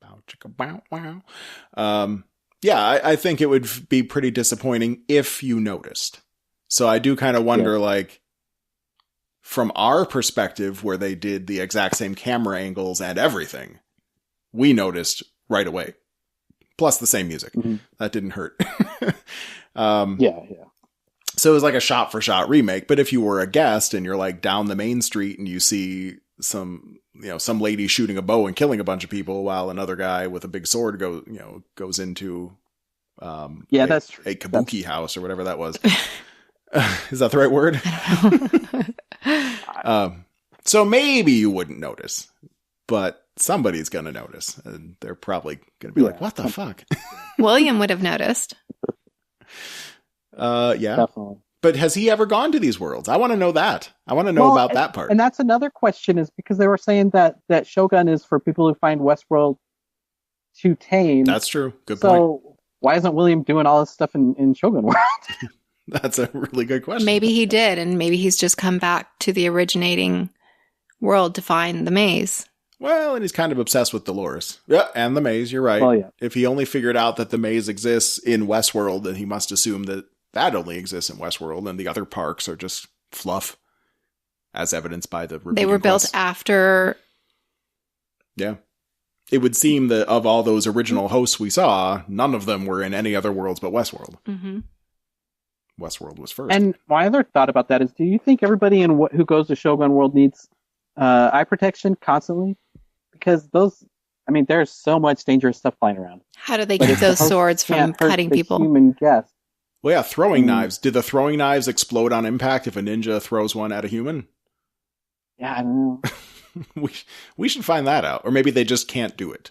Bow, chicka, bow, wow. Yeah, I think it would be pretty disappointing if you noticed. So I do kind of wonder, like, from our perspective, where they did the exact same camera angles and everything, we noticed right away. Plus the same music. Mm-hmm. That didn't hurt. Yeah. So it was like a shot-for-shot remake. But if you were a guest and you're like down the main street and you see some lady shooting a bow and killing a bunch of people while another guy with a big sword goes into that's true. A kabuki house or whatever that was. Is that the right word? So maybe you wouldn't notice, but somebody's going to notice, and they're probably going to be like, what the fuck? William would have noticed. Yeah. Definitely. But has he ever gone to these worlds? I want to know that. I want to know about that part. And that's another question, is because they were saying that Shogun is for people who find Westworld too tame. That's true. Good point. So why isn't William doing all this stuff in Shogun World? That's a really good question. Maybe he did, and maybe he's just come back to the originating world to find the maze. Well, and he's kind of obsessed with Dolores. Yeah, and the maze, you're right. Well, yeah. If he only figured out that the maze exists in Westworld, then he must assume that only exists in Westworld, and the other parks are just fluff, as evidenced by the They were built after... Yeah. It would seem that of all those original hosts we saw, none of them were in any other worlds but Westworld. Mm-hmm. Westworld was first. And my other thought about that is, do you think everybody who goes to Shogun World needs eye protection constantly? Because there's so much dangerous stuff flying around. How do they keep those swords from cutting people? Human guest. Well, yeah, throwing knives. Did the throwing knives explode on impact if a ninja throws one at a human? Yeah, I don't know. we should find that out. Or maybe they just can't do it.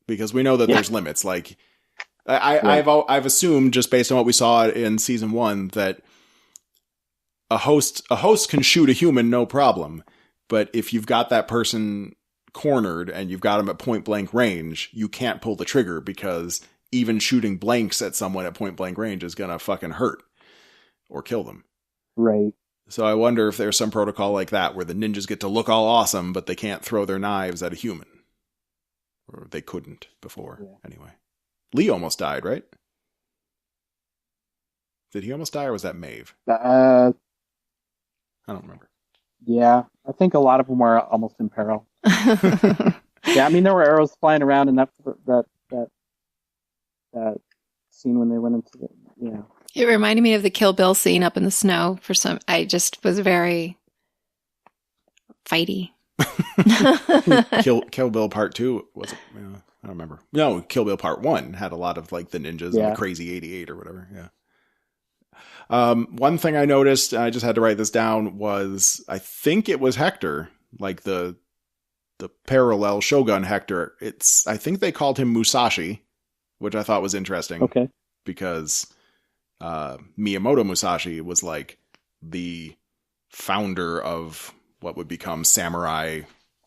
Because we know that there's limits. Like, I've assumed, just based on what we saw in season 1, that a host can shoot a human no problem. But if you've got that person cornered and you've got them at point blank range, you can't pull the trigger, because even shooting blanks at someone at point blank range is gonna fucking hurt or kill them. Right. So I wonder if there's some protocol like that where the ninjas get to look all awesome, but they can't throw their knives at a human. Or they couldn't before. Yeah. Anyway. Lee almost died, right? Did he almost die, or was that Maeve? I don't remember. Yeah, I think a lot of them were almost in peril. Yeah, I mean, there were arrows flying around in that scene when they went into the, It reminded me of the Kill Bill scene up in the snow. I just was very fighty. Kill Bill Part 2 was it? I don't remember. No, Kill Bill Part 1 had a lot of like the ninjas and the crazy 88 or whatever. Yeah. One thing I noticed, I just had to write this down, was I think it was Hector, like the parallel Shogun Hector. I think they called him Musashi, which I thought was interesting. Okay. Because Miyamoto Musashi was like the founder of what would become samurai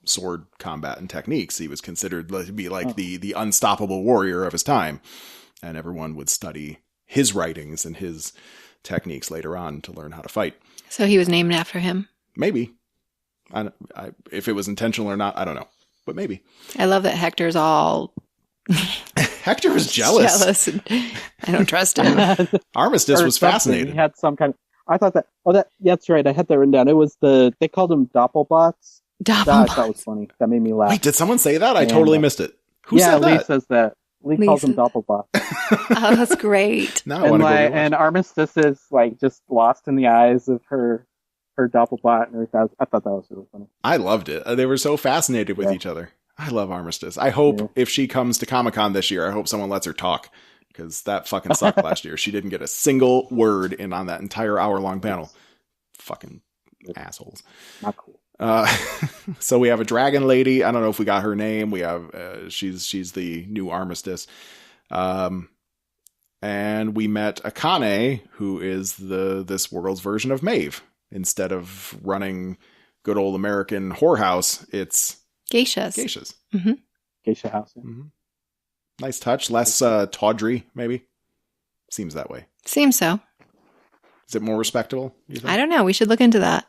sword combat and techniques. He was considered to be like the unstoppable warrior of his time, and everyone would study his writings and his techniques later on to learn how to fight. So he was named after him? Maybe. If it was intentional or not, I don't know, but maybe. I love that Hector's all... Hector was jealous. I don't trust him. Armistice was fascinating. He had some kind of... I thought that... that's right. I had that written down. It was they called them Doppelbots. That I thought was funny. That made me laugh. Wait, did someone say that? I totally missed it. Who said that? Lee says that. Lee calls them Doppelbots. Oh, that's great. Now and Armistice is like just lost in the eyes of her Doppelbot. And I thought that was really funny. I loved it. They were so fascinated with each other. I love Armistice. I hope if she comes to Comic-Con this year, I hope someone lets her talk, because that fucking sucked last year. She didn't get a single word in on that entire hour-long panel. Fucking assholes. Not cool. So we have a dragon lady. I don't know if we got her name. We have she's the new Armistice. And we met Akane, who is this world's version of Maeve. Instead of running good old American whorehouse, it's geishas. Mm-hmm. Geisha house. Yeah. Mm-hmm. Nice touch. Less tawdry, maybe. Seems that way. Seems so. Is it more respectable, you think? I don't know. We should look into that.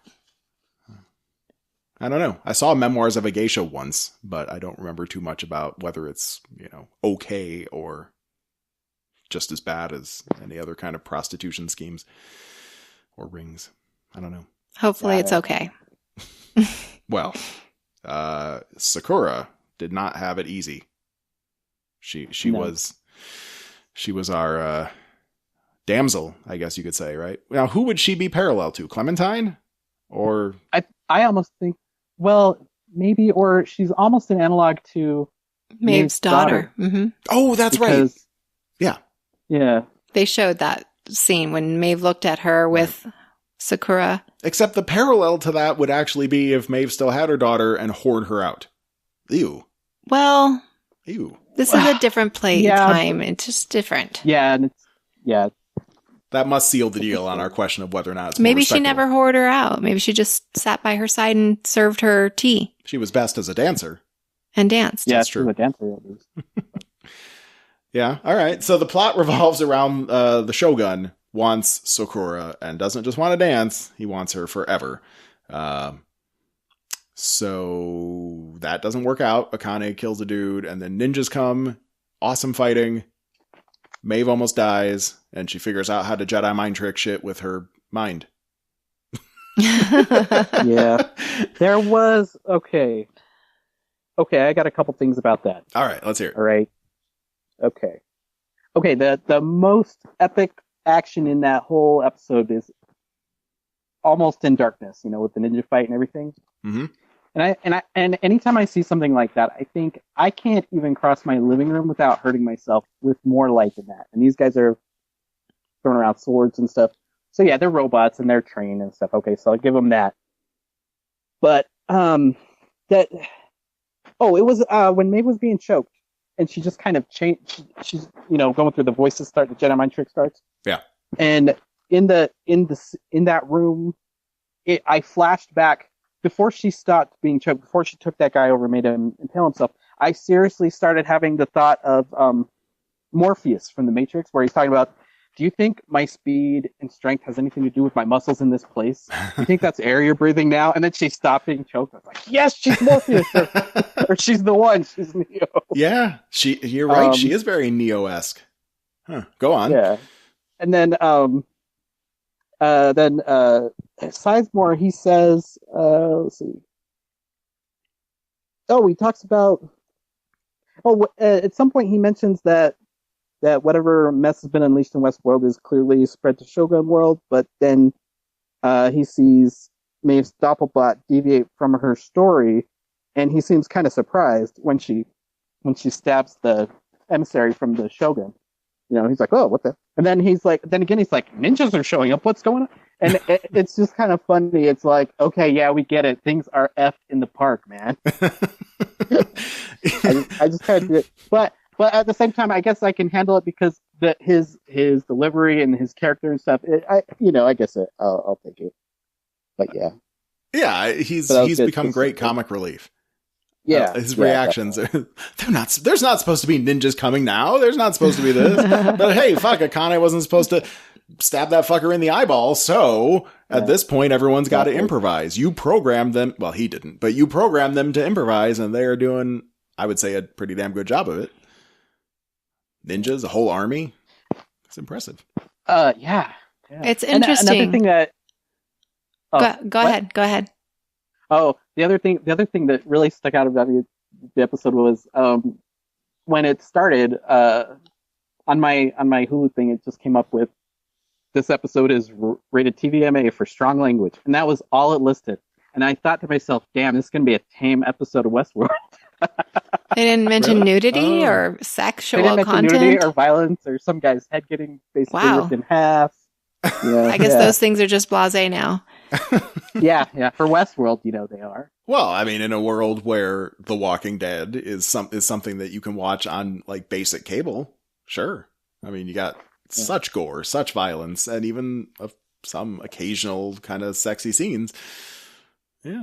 I don't know. I saw Memoirs of a Geisha once, but I don't remember too much about whether it's, okay or just as bad as any other kind of prostitution schemes or rings. I don't know. Hopefully it's okay. Well, Sakura did not have it easy. She was our damsel, I guess you could say, right? Now, who would she be parallel to? Clementine? Or I almost think, well, maybe, or she's almost an analog to Maeve's daughter. Mm-hmm. Oh, that's right. Yeah. Yeah. They showed that scene when Maeve looked at her with Sakura. Except the parallel to that would actually be if Maeve still had her daughter and whored her out. Ew. Well, ew. This is a different time. It's just different. Yeah, and that must seal the deal on our question of whether or not it's maybe she never whored her out. Maybe she just sat by her side and served her tea. She was best as a dancer. And danced. Yeah, that's true. She was a dancer at least. Yeah, all right. So the plot revolves around the Shogun wants Sakura and doesn't just want to dance. He wants her forever. So that doesn't work out. Akane kills a dude and then ninjas come. Awesome fighting. Maeve almost dies, and she figures out how to Jedi mind trick shit with her mind. Yeah. There was... Okay, I got a couple things about that. All right, let's hear it. All right. Okay, the most epic action in that whole episode is almost in darkness, with the ninja fight and everything. Mm-hmm. And anytime I see something like that, I think I can't even cross my living room without hurting myself with more light than that. And these guys are throwing around swords and stuff. So yeah, they're robots and they're trained and stuff. Okay, so I'll give them that. But it was when Maeve was being choked and she just kind of changed. She's going through the voices start. The Jedi mind trick starts. Yeah. And in that room, I flashed back. Before she stopped being choked, before she took that guy over and made him impale himself, I seriously started having the thought of Morpheus from The Matrix, where he's talking about, do you think my speed and strength has anything to do with my muscles in this place? Do you think that's air you're breathing now? And then she stopped being choked. I was like, yes, she's Morpheus. Or she's the one. She's Neo. Yeah, you're right. She is very Neo-esque. Huh. Go on. Yeah. And then Sizemore, he says, let's see. Oh, he talks about. At some point he mentions that whatever mess has been unleashed in Westworld is clearly spread to Shogun World, but then he sees Maeve's Doppelbot deviate from her story, and he seems kind of surprised when she stabs the emissary from the Shogun. He's like, oh, what the? And then he's like, ninjas are showing up. What's going on? And it's just kind of funny. It's like, okay, yeah, we get it. Things are effed in the park, man. I just kind of did it. But But at the same time, I guess I can handle it because his delivery and his character and stuff. I guess I'll take it. But yeah. Yeah, he's become great comic relief. Yeah, his reactions there's not supposed to be ninjas coming now. There's not supposed to be this. But hey, fuck, Akane wasn't supposed to stab that fucker in the eyeball. So at this point, everyone's got to improvise. You programmed them. Well, he didn't, but you programmed them to improvise, and they are doing, I would say, a pretty damn good job of it. Ninjas, a whole army. It's impressive. Yeah. It's interesting. Another thing that. Go ahead. Oh, the other thing that really stuck out about the episode was when it started on my Hulu thing, it just came up with this episode is rated TVMA for strong language, and that was all it listed. And I thought to myself, "Damn, this is gonna be a tame episode of Westworld." They didn't mention nudity or sexual content, nudity or violence, or some guy's head getting basically ripped in half. Yeah, I guess those things are just blasé now. Yeah. For Westworld, they are. Well, I mean, in a world where The Walking Dead is something that you can watch on like basic cable, sure. I mean, you got such gore, such violence, and even some occasional kind of sexy scenes.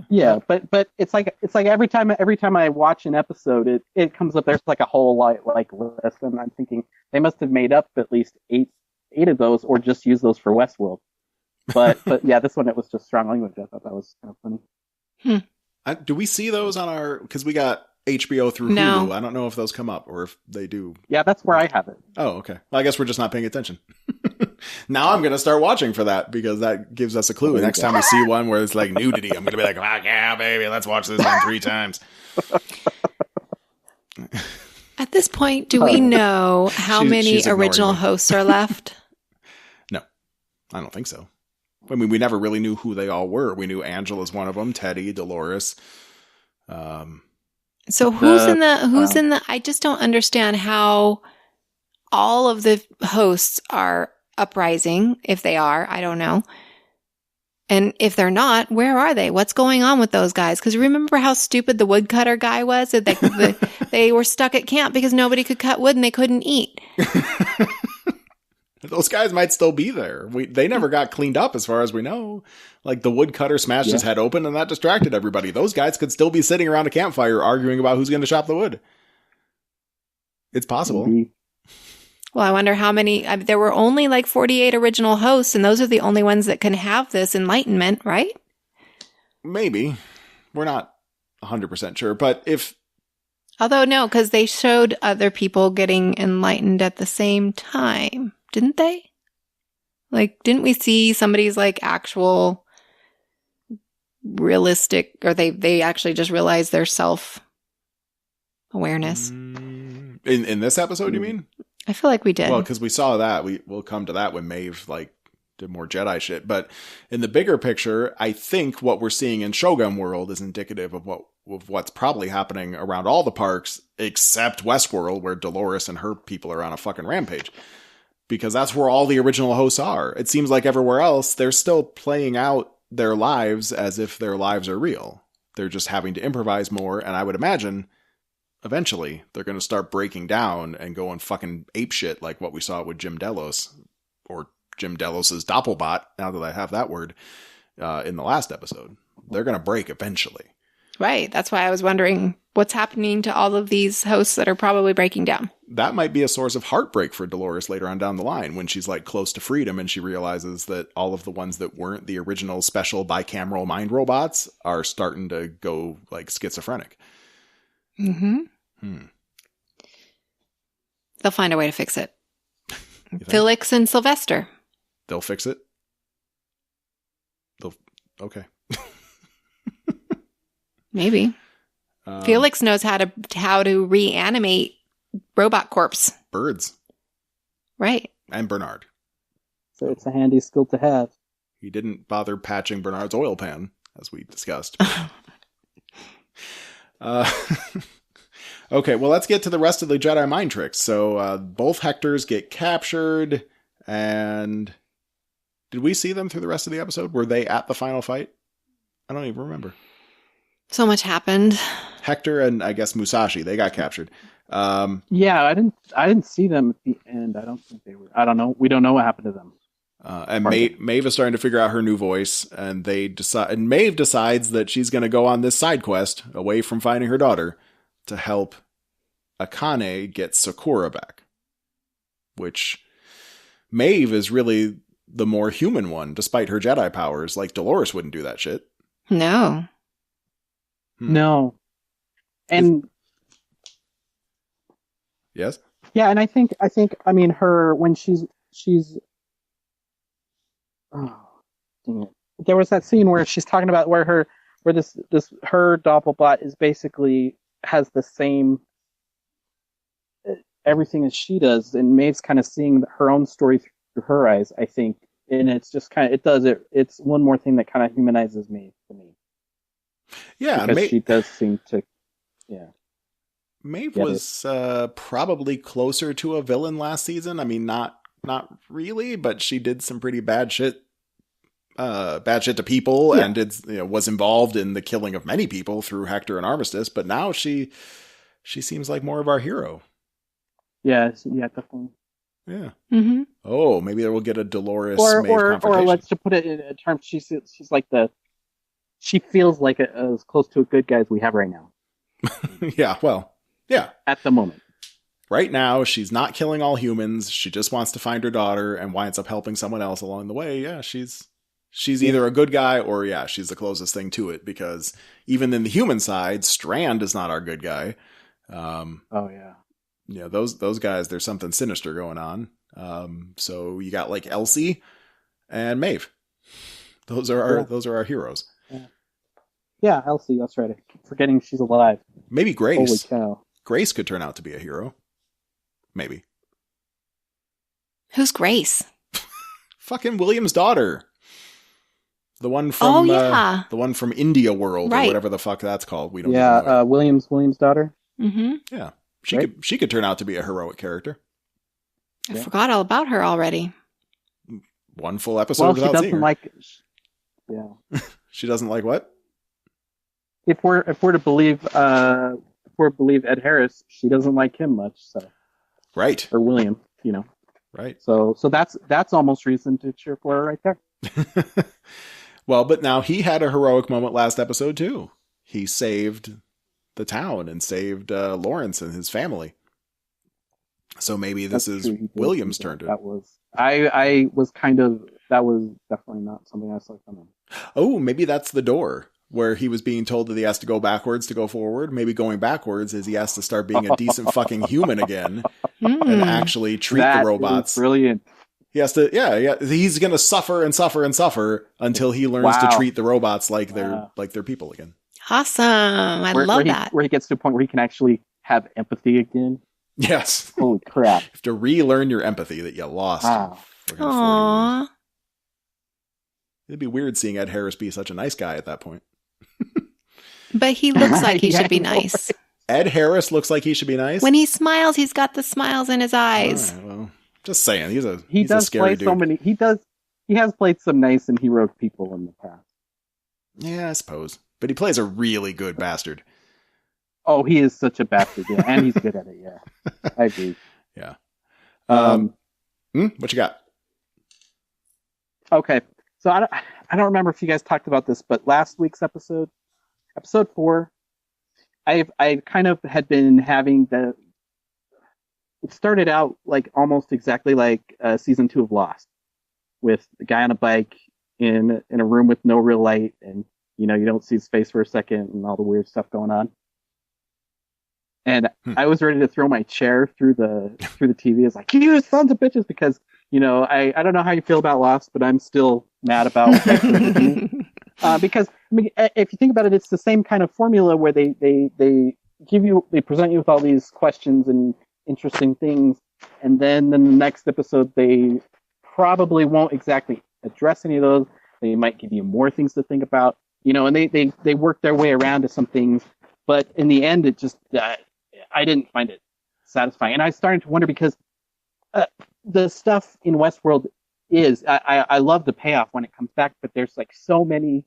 Yeah, but it's like every time I watch an episode, it comes up. There's like a whole like list, and I'm thinking they must have made up at least eight of those, or just use those for Westworld. But yeah, this one, it was just strong language. I thought that was kind of funny. Do we see those on our? Because we got HBO through Hulu. I don't know if those come up or if they do. Yeah, that's where I have it. Oh, okay. Well, I guess we're just not paying attention. Now I'm going to start watching for that because that gives us a clue. Next time we see one where it's like nudity, I'm going to be like, oh, yeah, baby, let's watch this one 3 times. At this point, do we know how many original hosts are left? No, I don't think so. I mean, we never really knew who they all were. We knew Angela's one of them, Teddy, Dolores. So who's in the, I just don't understand how all of the hosts are uprising. If they are, I don't know. And if they're not, where are they? What's going on with those guys? Because remember how stupid the woodcutter guy was? That they were stuck at camp because nobody could cut wood and they couldn't eat. Those guys might still be there. They never got cleaned up as far as we know. Like the woodcutter smashed his head open and that distracted everybody. Those guys could still be sitting around a campfire arguing about who's going to chop the wood. It's possible. Mm-hmm. Well, I wonder how many, there were only like 48 original hosts, and those are the only ones that can have this enlightenment, right? Maybe. We're not 100% sure, but if... Although, no, because they showed other people getting enlightened at the same time, didn't they? Like, didn't we see somebody's like actual realistic, or they actually just realized their self-awareness? In this episode, you mean? I feel like we did. Well, because we saw that. We'll come to that when Maeve did more Jedi shit. But in the bigger picture, I think what we're seeing in Shogun World is indicative of what's probably happening around all the parks except Westworld, where Dolores and her people are on a fucking rampage. Because that's where all the original hosts are. It seems like everywhere else, they're still playing out their lives as if their lives are real. They're just having to improvise more, and I would imagine eventually they're going to start breaking down and going fucking apeshit like what we saw with Jim Delos, or Jim Delos's Doppelbot, now that I have that word, in the last episode. They're going to break eventually. Right. That's why I was wondering what's happening to all of these hosts that are probably breaking down. That might be a source of heartbreak for Dolores later on down the line when she's like close to freedom and she realizes that all of the ones that weren't the original special bicameral mind robots are starting to go like schizophrenic. Mm-hmm. They'll find a way to fix it. Felix and Sylvester. They'll fix it? Okay. Maybe. Felix knows how to reanimate robot corpse. Birds. Right. And Bernard. So it's a handy skill to have. He didn't bother patching Bernard's oil pan, as we discussed. Okay, well, let's get to the rest of the Jedi mind tricks. So both Hectors get captured, and did we see them through the rest of the episode? Were they at the final fight? I don't even remember. So much happened. Hector and I guess Musashi, they got captured. Yeah, I didn't see them at the end. I don't think they were. I don't know. We don't know what happened to them. And Maeve is starting to figure out her new voice, and Maeve decides that she's going to go on this side quest away from finding her daughter to help Akane get Sakura back. Which Maeve is really the more human one, despite her Jedi powers. Like, Dolores wouldn't do that shit. No. No. And yes? Yeah, and I think I mean her when she's oh, dang it. There was that scene where she's talking about where her Doppelbot is basically has the same everything as she does, and Maeve's kind of seeing her own story through her eyes, I think. And it's just kind of it's one more thing that kind of humanizes me for me. Yeah, because she does seem to Maeve was probably closer to a villain last season. I mean, not really, but she did some pretty bad shit to people, and was involved in the killing of many people through Hector and Armistice. But now she seems like more of our hero. Yeah, definitely. Yeah. Mm-hmm. Oh, maybe we'll get a Dolores Maeve or confrontation. let's just put it in terms. She's like she feels like as close to a good guy as we have right now. Yeah. Well. Yeah. At the moment. Right now, she's not killing all humans. She just wants to find her daughter and winds up helping someone else along the way. Yeah, she's either a good guy or, she's the closest thing to it, because even in the human side, Strand is not our good guy. Oh, yeah. Yeah, those guys, there's something sinister going on. So you got like Elsie and Maeve. Those are our heroes. Yeah, Elsie, that's right. I keep forgetting she's alive. Maybe Grace. Holy cow. Grace could turn out to be a hero. Maybe. Who's Grace? Fucking William's daughter. The one from the one from India World, right, or whatever the fuck that's called. We don't. Yeah, William's daughter. Mm-hmm. Yeah, she could turn out to be a heroic character. I forgot all about her already. One full episode without seeing her. Yeah. She doesn't like what? If we're to believe Ed Harris, she doesn't like him much. So. Right. Or William, Right. So that's almost reason to cheer for her right there. Well, but now he had a heroic moment last episode too. He saved the town and saved Lawrence and his family. So maybe this is William's turn to. That was I was that was definitely not something I saw coming. Oh, maybe that's the door where he was being told that he has to go backwards to go forward. Maybe going backwards is he has to start being a decent fucking human again and actually treat the robots. Brilliant. He has to, he's going to suffer and suffer and suffer until he learns to treat the robots like they're people again. Awesome. I love that. Where he gets to a point where he can actually have empathy again. Yes. Holy crap. You have to relearn your empathy that you lost. Aww. It'd be weird seeing Ed Harris be such a nice guy at that point. But he looks like he should be nice. Ed Harris looks like he should be nice. When he smiles, he's got the smiles in his eyes. Right, well, just saying, he's a play scary dude. So many. He has played some nice and heroic people in the past. Yeah, I suppose. But he plays a really good bastard. Oh, he is such a bastard, yeah, and he's good at it. Yeah, I agree. Yeah. What you got? Okay, so I don't remember if you guys talked about this, but last week's episode 4, I kind of had been having it started out like almost exactly like season 2 of Lost, with the guy on a bike in a room with no real light, and you don't see his face for a second, and all the weird stuff going on. And I was ready to throw my chair through the TV. It's like, you sons of bitches, because I don't know how you feel about Lost, but I'm still mad about because I mean, if you think about it, it's the same kind of formula where they present you with all these questions and interesting things, and then in the next episode they probably won't exactly address any of those. They might give you more things to think about, and they work their way around to some things, but in the end, it just I didn't find it satisfying, and I started to wonder because the stuff in Westworld is I love the payoff when it comes back, but there's like so many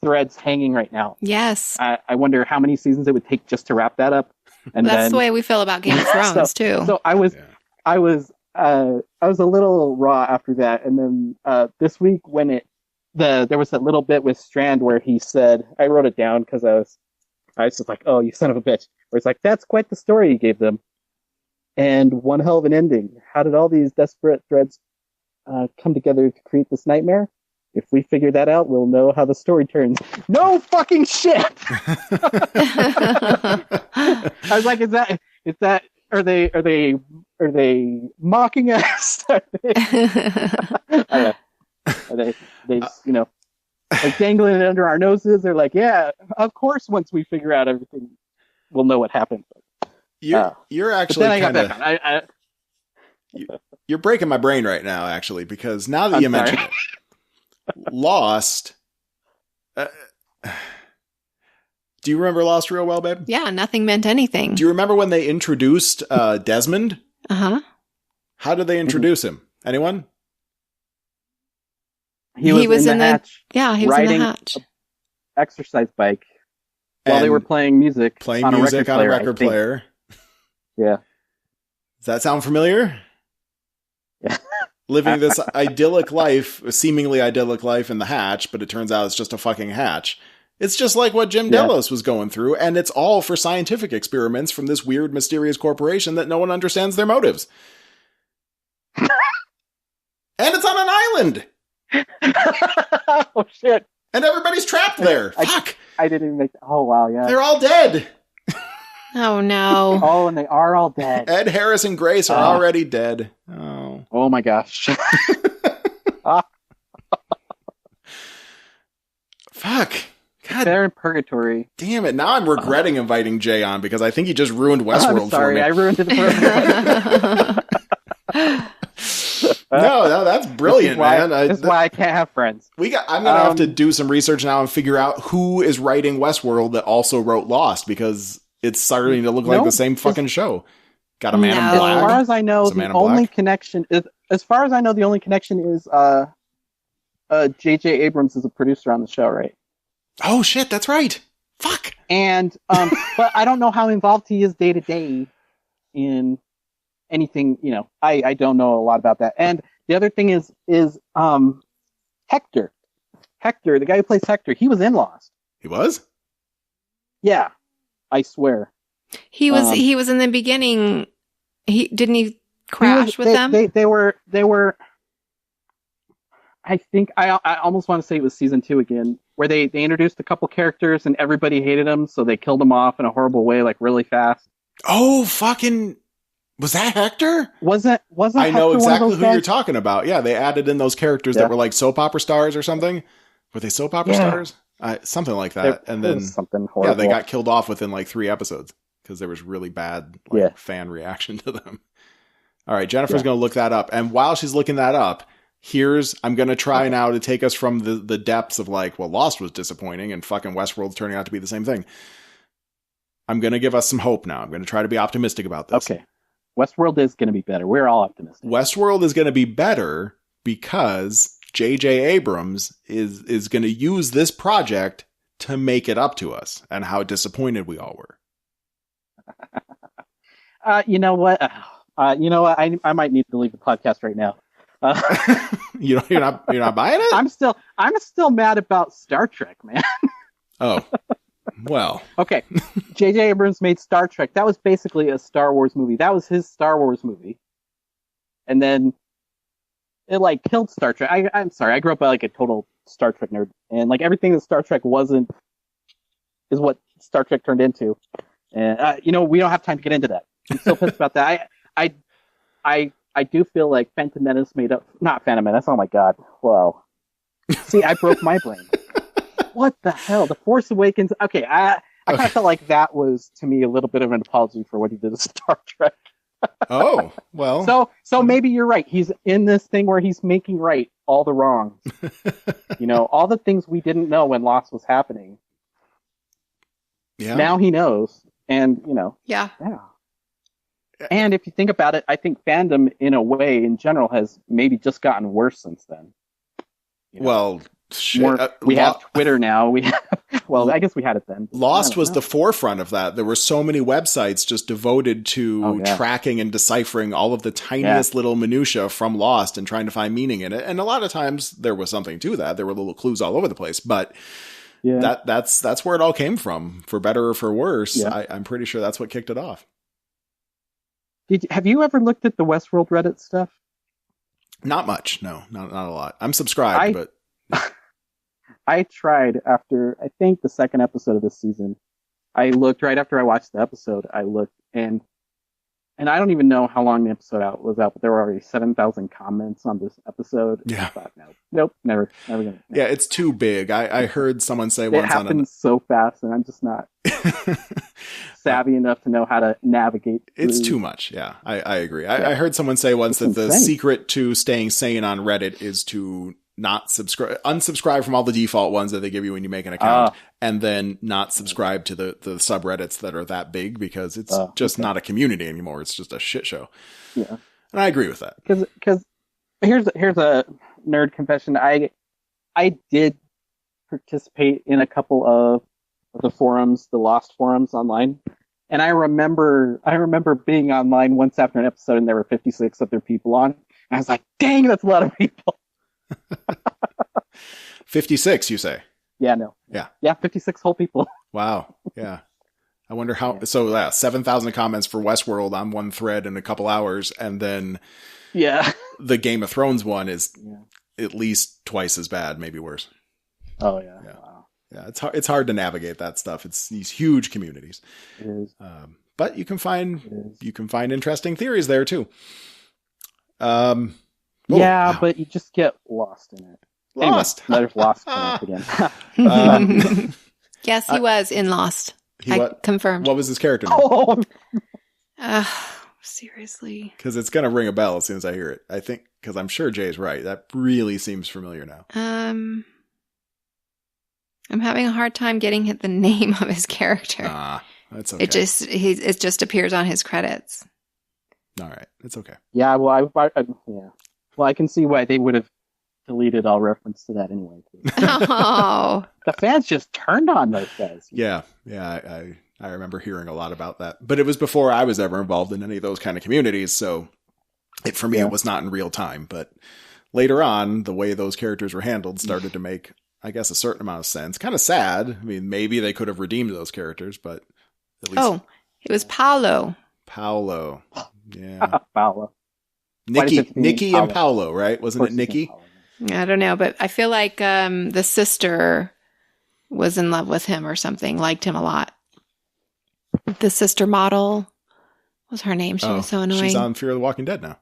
threads hanging right now. Yes. I wonder how many seasons it would take just to wrap that up. And that's the way we feel about Game of Thrones too. So I was a little raw after that, and then this week when there was that little bit with Strand where he said, I wrote it down because I was just like, oh, you son of a bitch. Where it's like, that's quite the story you gave them, and one hell of an ending. How did all these desperate threads come together to create this nightmare? If we figure that out, we'll know how the story turns. No fucking shit. I was like, is that are they mocking us? Are they like dangling it under our noses? They're like, yeah, of course. Once we figure out everything, we'll know what happened. You're actually kind of. You're breaking my brain right now, actually, because now that you mention it, Lost. Do you remember Lost real well, babe? Yeah, nothing meant anything. Do you remember when they introduced Desmond? Uh-huh. How did they introduce him? Anyone? He was in the hatch. Yeah, he was in the hatch. Exercise bike while they were playing music. On a record player. Yeah. Does that sound familiar? Yeah. Living this idyllic life, seemingly idyllic life in the hatch, but it turns out it's just a fucking hatch. It's just like what Jim Delos was going through, and it's all for scientific experiments from this weird, mysterious corporation that no one understands their motives. And it's on an island! Oh, shit. And everybody's trapped there. Fuck! I didn't even make... Oh, wow, yeah. They're all dead! Oh, no. Oh, and they are all dead. Ed, Harris, and Grace are already dead. Oh my gosh. Fuck. God. They're in purgatory. Damn it. Now I'm regretting inviting Jay on because I think he just ruined Westworld I'm sorry, for me. I ruined it for No, that's brilliant, man. This is why I can't have friends. I'm going to have to do some research now and figure out who is writing Westworld that also wrote Lost, because it's starting to look like the same fucking show. Got a man in black. As far as I know, the only connection is J.J. Abrams is a producer on the show, right? Oh shit, that's right. Fuck. And but I don't know how involved he is day to day in anything. I don't know a lot about that. And the other thing is Hector. Hector, the guy who plays Hector, he was in Lost. He was? Yeah, I swear. He was in the beginning. Didn't he crash with them? They were. I think I almost want to say it was season 2 again, where they introduced a couple characters and everybody hated them, so they killed them off in a horrible way, like really fast. Oh, fucking! Was that Hector? Wasn't I know Hector exactly who guys? you're talking about. Yeah, they added in those characters that were like soap opera stars or something. Were they soap opera stars? Something like that. And then something horrible. Yeah, they got killed off within like 3 episodes because there was really bad fan reaction to them. All right, Jennifer's going to look that up. And while she's looking that up, I'm going to try now to take us from the depths of like, well, Lost was disappointing and fucking Westworld's turning out to be the same thing. I'm going to give us some hope now. I'm going to try to be optimistic about this. Okay. Westworld is going to be better. We're all optimistic. Westworld is going to be better because J.J. Abrams is going to use this project to make it up to us and how disappointed we all were. You know what? I might need to leave the podcast right now. You're not buying it? I'm still mad about Star Trek, man. Oh, well. Okay. J.J. Abrams made Star Trek. That was basically a Star Wars movie. That was his Star Wars movie. And then it like killed Star Trek. I'm sorry. I grew up like a total Star Trek nerd, and like everything that Star Trek wasn't is what Star Trek turned into. And we don't have time to get into that. I'm so pissed about that. I do feel like Phantom Menace not Phantom Menace. Oh my god. Wow. See, I broke my brain. What the hell? The Force Awakens. Okay. I kind of felt like that was to me a little bit of an apology for what he did to Star Trek. Oh, well. So maybe you're right. He's in this thing where he's making right all the wrongs. All the things we didn't know when Lost was happening. Yeah. Now he knows. And, Yeah. And if you think about it, I think fandom, in a way, in general, has maybe just gotten worse since then. Well, We have Twitter now. We have, well, I guess we had it then. Lost was the forefront of that. There were so many websites just devoted to tracking and deciphering all of the tiniest little minutia from Lost and trying to find meaning in it. And a lot of times there was something to that. There were little clues all over the place, but that's where it all came from, for better or for worse. Yeah. I'm pretty sure that's what kicked it off. Have you ever looked at the Westworld Reddit stuff? Not much. No, not a lot. I'm subscribed, but I tried after, I think, the second episode of this season. I looked right after I watched the episode. I looked, and I don't even know how long the episode was out, but there were already 7,000 comments on this episode. Yeah. I thought, nope, never gonna. Yeah, it's too big. I heard someone say once on it happens so fast, and I'm just not savvy enough to know how to navigate. It's too much. Yeah, I agree. I heard someone say once that the secret to staying sane on Reddit is to not unsubscribe from all the default ones that they give you when you make an account, and then not subscribe to the subreddits that are that big, because it's just not a community anymore. It's just a shit show. Yeah. And I agree with that. Because here's a nerd confession. I did participate in a couple of the forums, the Lost forums online. And I remember being online once after an episode and there were 56 other people on. And I was like, dang, that's a lot of people. 56, you say? Yeah, no. Yeah, 56 whole people. Wow. Yeah. I wonder how. So 7,000 comments for Westworld on one thread in a couple hours, and then the Game of Thrones one is at least twice as bad, maybe worse. Oh yeah. Wow. Yeah, it's hard to navigate that stuff. It's these huge communities. It is. But you can find interesting theories there too. But you just get lost in it. Lost. Anyway, there's Lost coming up again. Yes, he was in Lost. Confirmed. What was his character name? Seriously. Because it's going to ring a bell as soon as I hear it. I think, because I'm sure Jay's right. That really seems familiar now. I'm having a hard time getting the name of his character. That's okay. It just appears on his credits. All right. It's okay. Yeah, well, I can see why they would have deleted all reference to that anyway. Oh. The fans just turned on those guys. Yeah. I remember hearing a lot about that. But it was before I was ever involved in any of those kind of communities, so it was not in real time. But later on, the way those characters were handled started to make, I guess, a certain amount of sense. Kind of sad. I mean, maybe they could have redeemed those characters, but at least... Oh, it was Paolo. Paolo. Yeah. Paolo. Nikki and Paolo, right? Wasn't it Nikki? I don't know, but I feel like the sister was in love with him or something, liked him a lot. The sister model, what was her name? She was so annoying. She's on Fear of the Walking Dead now.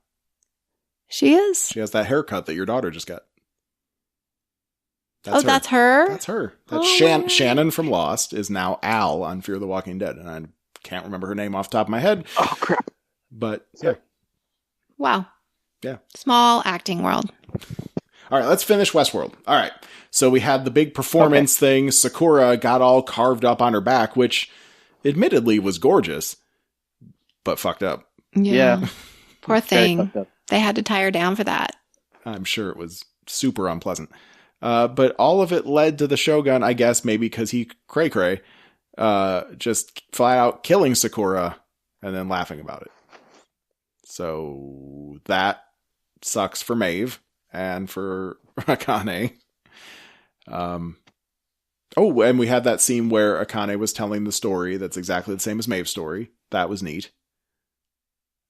She is? She has that haircut that your daughter just got. That's her? That's her. That's Shannon from Lost is now Al on Fear of the Walking Dead, and I can't remember her name off the top of my head. Oh, crap. But, yeah. Wow. Yeah. Small acting world. All right, let's finish Westworld. All right. So we had the big performance thing. Sakura got all carved up on her back, which admittedly was gorgeous, but fucked up. Yeah. Poor thing. They had to tie her down for that. I'm sure it was super unpleasant. But all of it led to the Shogun, I guess, maybe because he cray-cray, just flat out killing Sakura and then laughing about it. So that sucks for Maeve and for Akane. And we had that scene where Akane was telling the story that's exactly the same as Maeve's story. That was neat.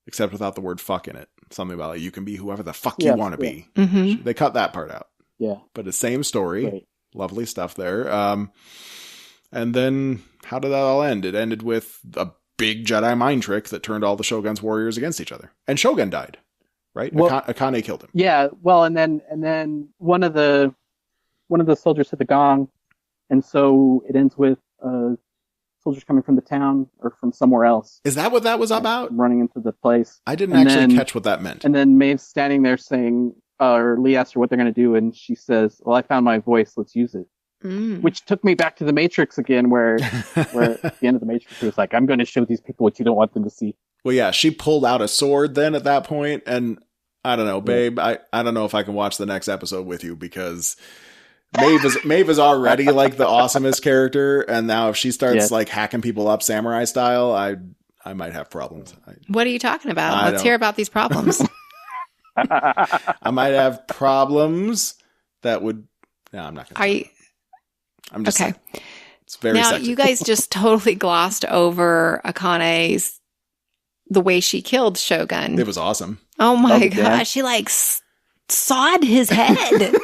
Except without the word fuck in it. Something about like, you can be whoever the fuck you want to be. Mm-hmm. They cut that part out. Yeah. But the same story. Right. Lovely stuff there. And then how did that all end? It ended with a big Jedi mind trick that turned all the Shogun's warriors against each other. And Shogun died. Right? Well, Akane killed him. Yeah, well, and then one of the soldiers hit the gong, and so it ends with soldiers coming from the town or from somewhere else. Is that what that was about? Running into the place. I didn't actually catch what that meant. And then Maeve's standing there saying, or Lee asked her what they're going to do, and she says, "Well, I found my voice. Let's use it." Which took me back to the Matrix again, where at the end of the Matrix, it was like, "I'm going to show these people what you don't want them to see." Well, yeah, she pulled out a sword then at that point, and I don't know, babe. I don't know if I can watch the next episode with you because Maeve is already like the awesomest character, and now if she starts like hacking people up samurai style, I might have problems. What are you talking about? Let's hear about these problems. I might have problems that would. No, I'm not going to. I'm just okay. Saying. It's very now, sexy. You guys just totally glossed over Akane's the way she killed Shogun. It was awesome. Oh my gosh, she like sawed his head.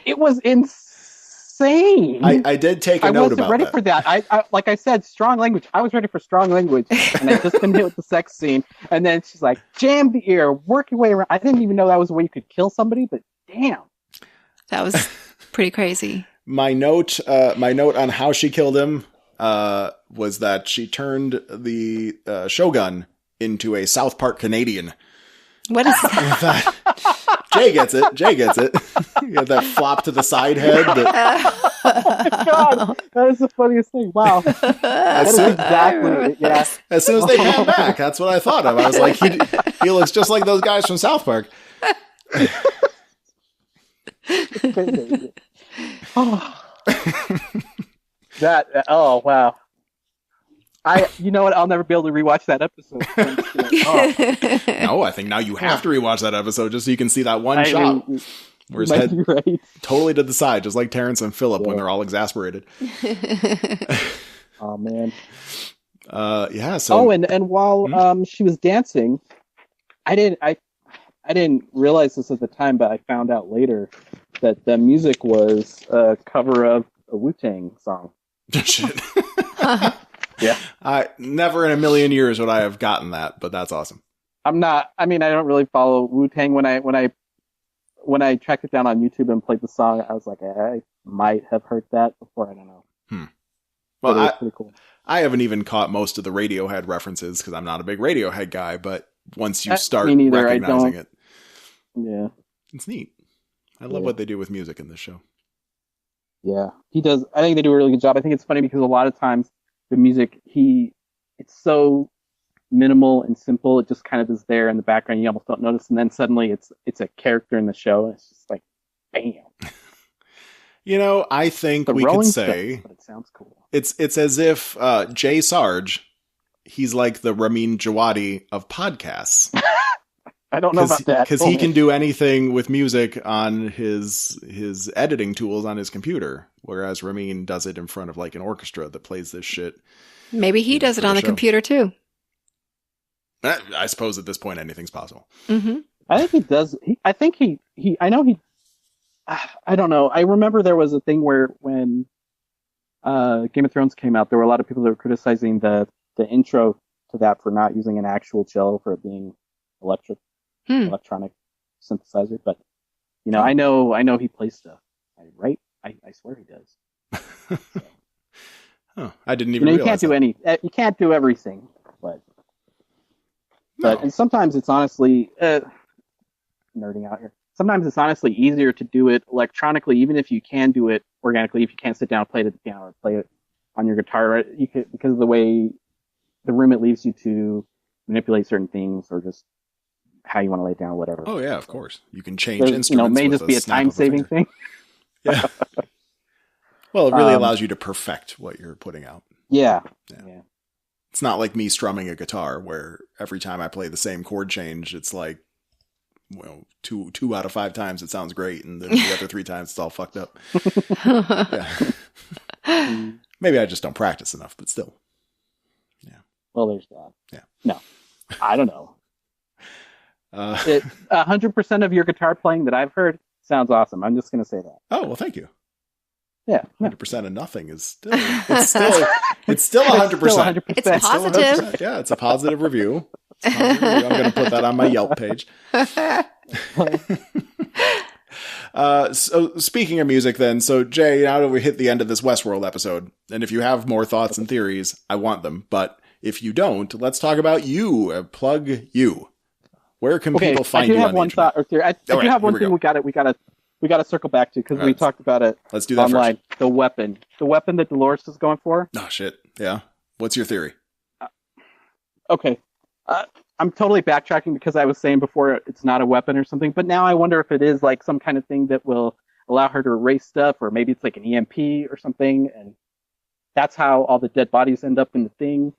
It was insane. I did take a note about that. I wasn't ready for that. I like I said, strong language. I was ready for strong language, and I just been hit with the sex scene. And then she's like, jam the ear, work your way around. I didn't even know that was a way you could kill somebody, but damn. That was pretty crazy. My note on how she killed him was that she turned the Shogun into a South Park Canadian. What is that? Jay gets it. You have that flop to the side head. Oh my God, that is the funniest thing. Wow. That's exactly it. Yeah. As soon as they pan back, that's what I thought of. I was like, he looks just like those guys from South Park. Oh wow. You know what? I'll never be able to rewatch that episode. No, I think now you have to rewatch that episode just so you can see that one shot where his head totally to the side, just like Terrence and Philip when they're all exasperated. Oh man. So. And while she was dancing, I didn't realize this at the time, but I found out later that the music was a cover of a Wu-Tang song. Shit. Yeah. I never in a million years would I have gotten that, but that's awesome. I don't really follow Wu-Tang. When I tracked it down on YouTube and played the song, I was like, I might have heard that before. I don't know. Well, it was pretty cool. I haven't even caught most of the Radiohead references because I'm not a big Radiohead guy, but once you start recognizing it, yeah, it's neat. I love what they do with music in this show. Yeah, he does. I think they do a really good job. I think it's funny because a lot of times the music, it's so minimal and simple. It just kind of is there in the background. You almost don't notice. And then suddenly it's a character in the show. And it's just like, bam. I think we could say but it sounds cool. It's as if J Sarge, he's like the Ramin Djawadi of podcasts. I don't know about that. Because he can do anything with music on his editing tools on his computer, whereas Ramin does it in front of like an orchestra that plays this shit. Maybe he does it on the computer too. I suppose at this point anything's possible. Mm-hmm. I think he does. I don't know. I remember there was a thing where when Game of Thrones came out, there were a lot of people that were criticizing the intro to that for not using an actual cello, for it being electronic synthesizer. But I know he plays stuff, right? I swear he does. So. Oh, I didn't even realize you can't do everything, but and sometimes it's honestly nerding out here. Sometimes it's honestly easier to do it electronically, even if you can do it organically. If you can't sit down and play it at the piano or play it on your guitar, right? You could, because of the way the room it leaves you to manipulate certain things, or just how you want to lay it down, or whatever. Oh yeah, of course. You can change instruments. It may just be a time-saving thing. Yeah. Well, it really allows you to perfect what you're putting out. Yeah. It's not like me strumming a guitar where every time I play the same chord change, it's like, two out of 5 times it sounds great, and then the other 3 times it's all fucked up. Yeah. Maybe I just don't practice enough, but still. Yeah. Well, there's that. Yeah. No, I don't know. 100% of your guitar playing that I've heard sounds awesome. I'm just going to say that. Oh, well, thank you. Yeah. 100% of nothing is still, it's still 100%. It's positive. Yeah, it's a positive review. I'm going to put that on my Yelp page. So speaking of music then, so Jay, now that we hit the end of this Westworld episode, and if you have more thoughts and theories, I want them. But if you don't, let's talk about you. Plug you. Where can people find you on the internet? Thought or theory. I do have one thing we got to circle back to, because we talked about it. Let's do that online. First. The weapon that Dolores is going for. Oh shit! Yeah. What's your theory? Okay. I'm totally backtracking because I was saying before it's not a weapon or something, but now I wonder if it is like some kind of thing that will allow her to erase stuff, or maybe it's like an EMP or something, and that's how all the dead bodies end up in the thing.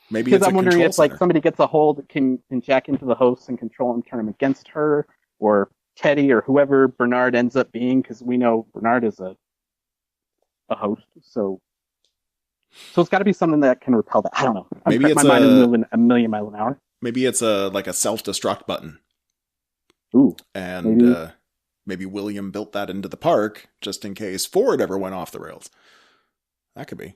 Maybe it's I'm wondering if center. like somebody gets a hold that can jack into the hosts and control and turn them against her, or Teddy, or whoever Bernard ends up being, because we know Bernard is a host, so it's got to be something that can repel that. I don't know. Maybe it's my mind is moving a million miles an hour. Maybe it's like a self-destruct button. Ooh, and maybe William built that into the park just in case Ford ever went off the rails. That could be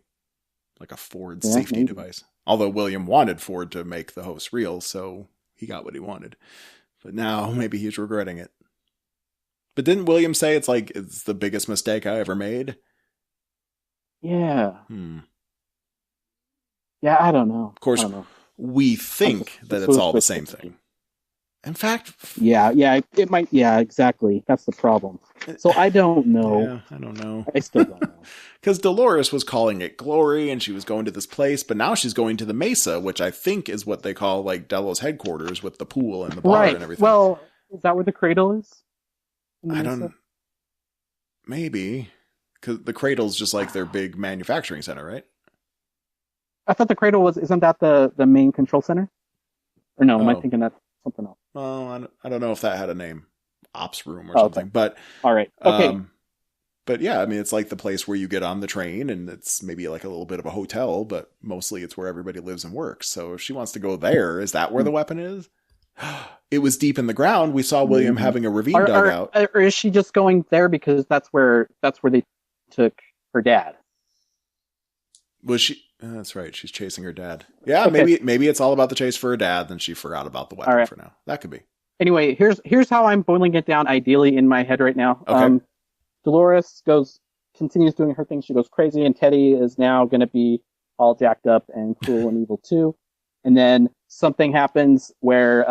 like a Ford safety device. Although William wanted Ford to make the host real, so he got what he wanted. But now maybe he's regretting it. But didn't William say it's the biggest mistake I ever made? Yeah. Yeah, I don't know. Of course, we think that it's all the same thing. In fact... Yeah, it might... Yeah, exactly. That's the problem. So I don't know. Yeah, I don't know. I still don't know. Because Dolores was calling it Glory, and she was going to this place, but now she's going to the Mesa, which I think is what they call, like, Delos headquarters with the pool and the bar and everything. Well, is that where the Cradle is? I don't... Maybe. Because the Cradle's just like their big manufacturing center, right? I thought the Cradle isn't that the main control center? Or no, am I thinking that's something else? Well, I don't know if that had a name. Ops room or something. Okay. But all right. Okay. But yeah, I mean, it's like the place where you get on the train, and it's maybe like a little bit of a hotel, but mostly it's where everybody lives and works. So if she wants to go there, is that where the weapon is? It was deep in the ground. We saw William having a ravine dug out. Or is she just going there because that's where they took her dad? Was she? That's right. She's chasing her dad. Yeah, okay. Maybe it's all about the chase for her dad, then she forgot about the weapon for now. That could be. Anyway, here's how I'm boiling it down ideally in my head right now. Okay. Dolores continues doing her thing. She goes crazy, and Teddy is now going to be all jacked up and cruel and evil too. And then something happens where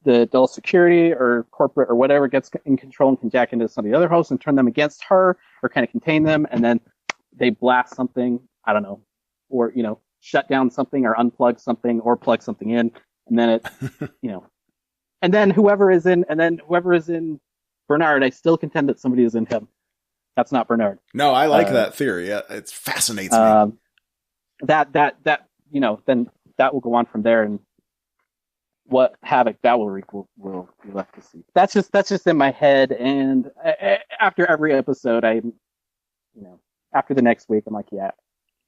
the Dulles security or corporate or whatever gets in control and can jack into some of the other hosts and turn them against her or kind of contain them. And then they blast something, I don't know, or, shut down something or unplug something or plug something in. And then it, and then whoever is in Bernard, I still contend that somebody is in him. That's not Bernard. No, I like that theory. Yeah, it fascinates me. That then that will go on from there, and what havoc that will wreak will be left to see. That's just in my head, and after every episode, after the next week, I'm like, yeah,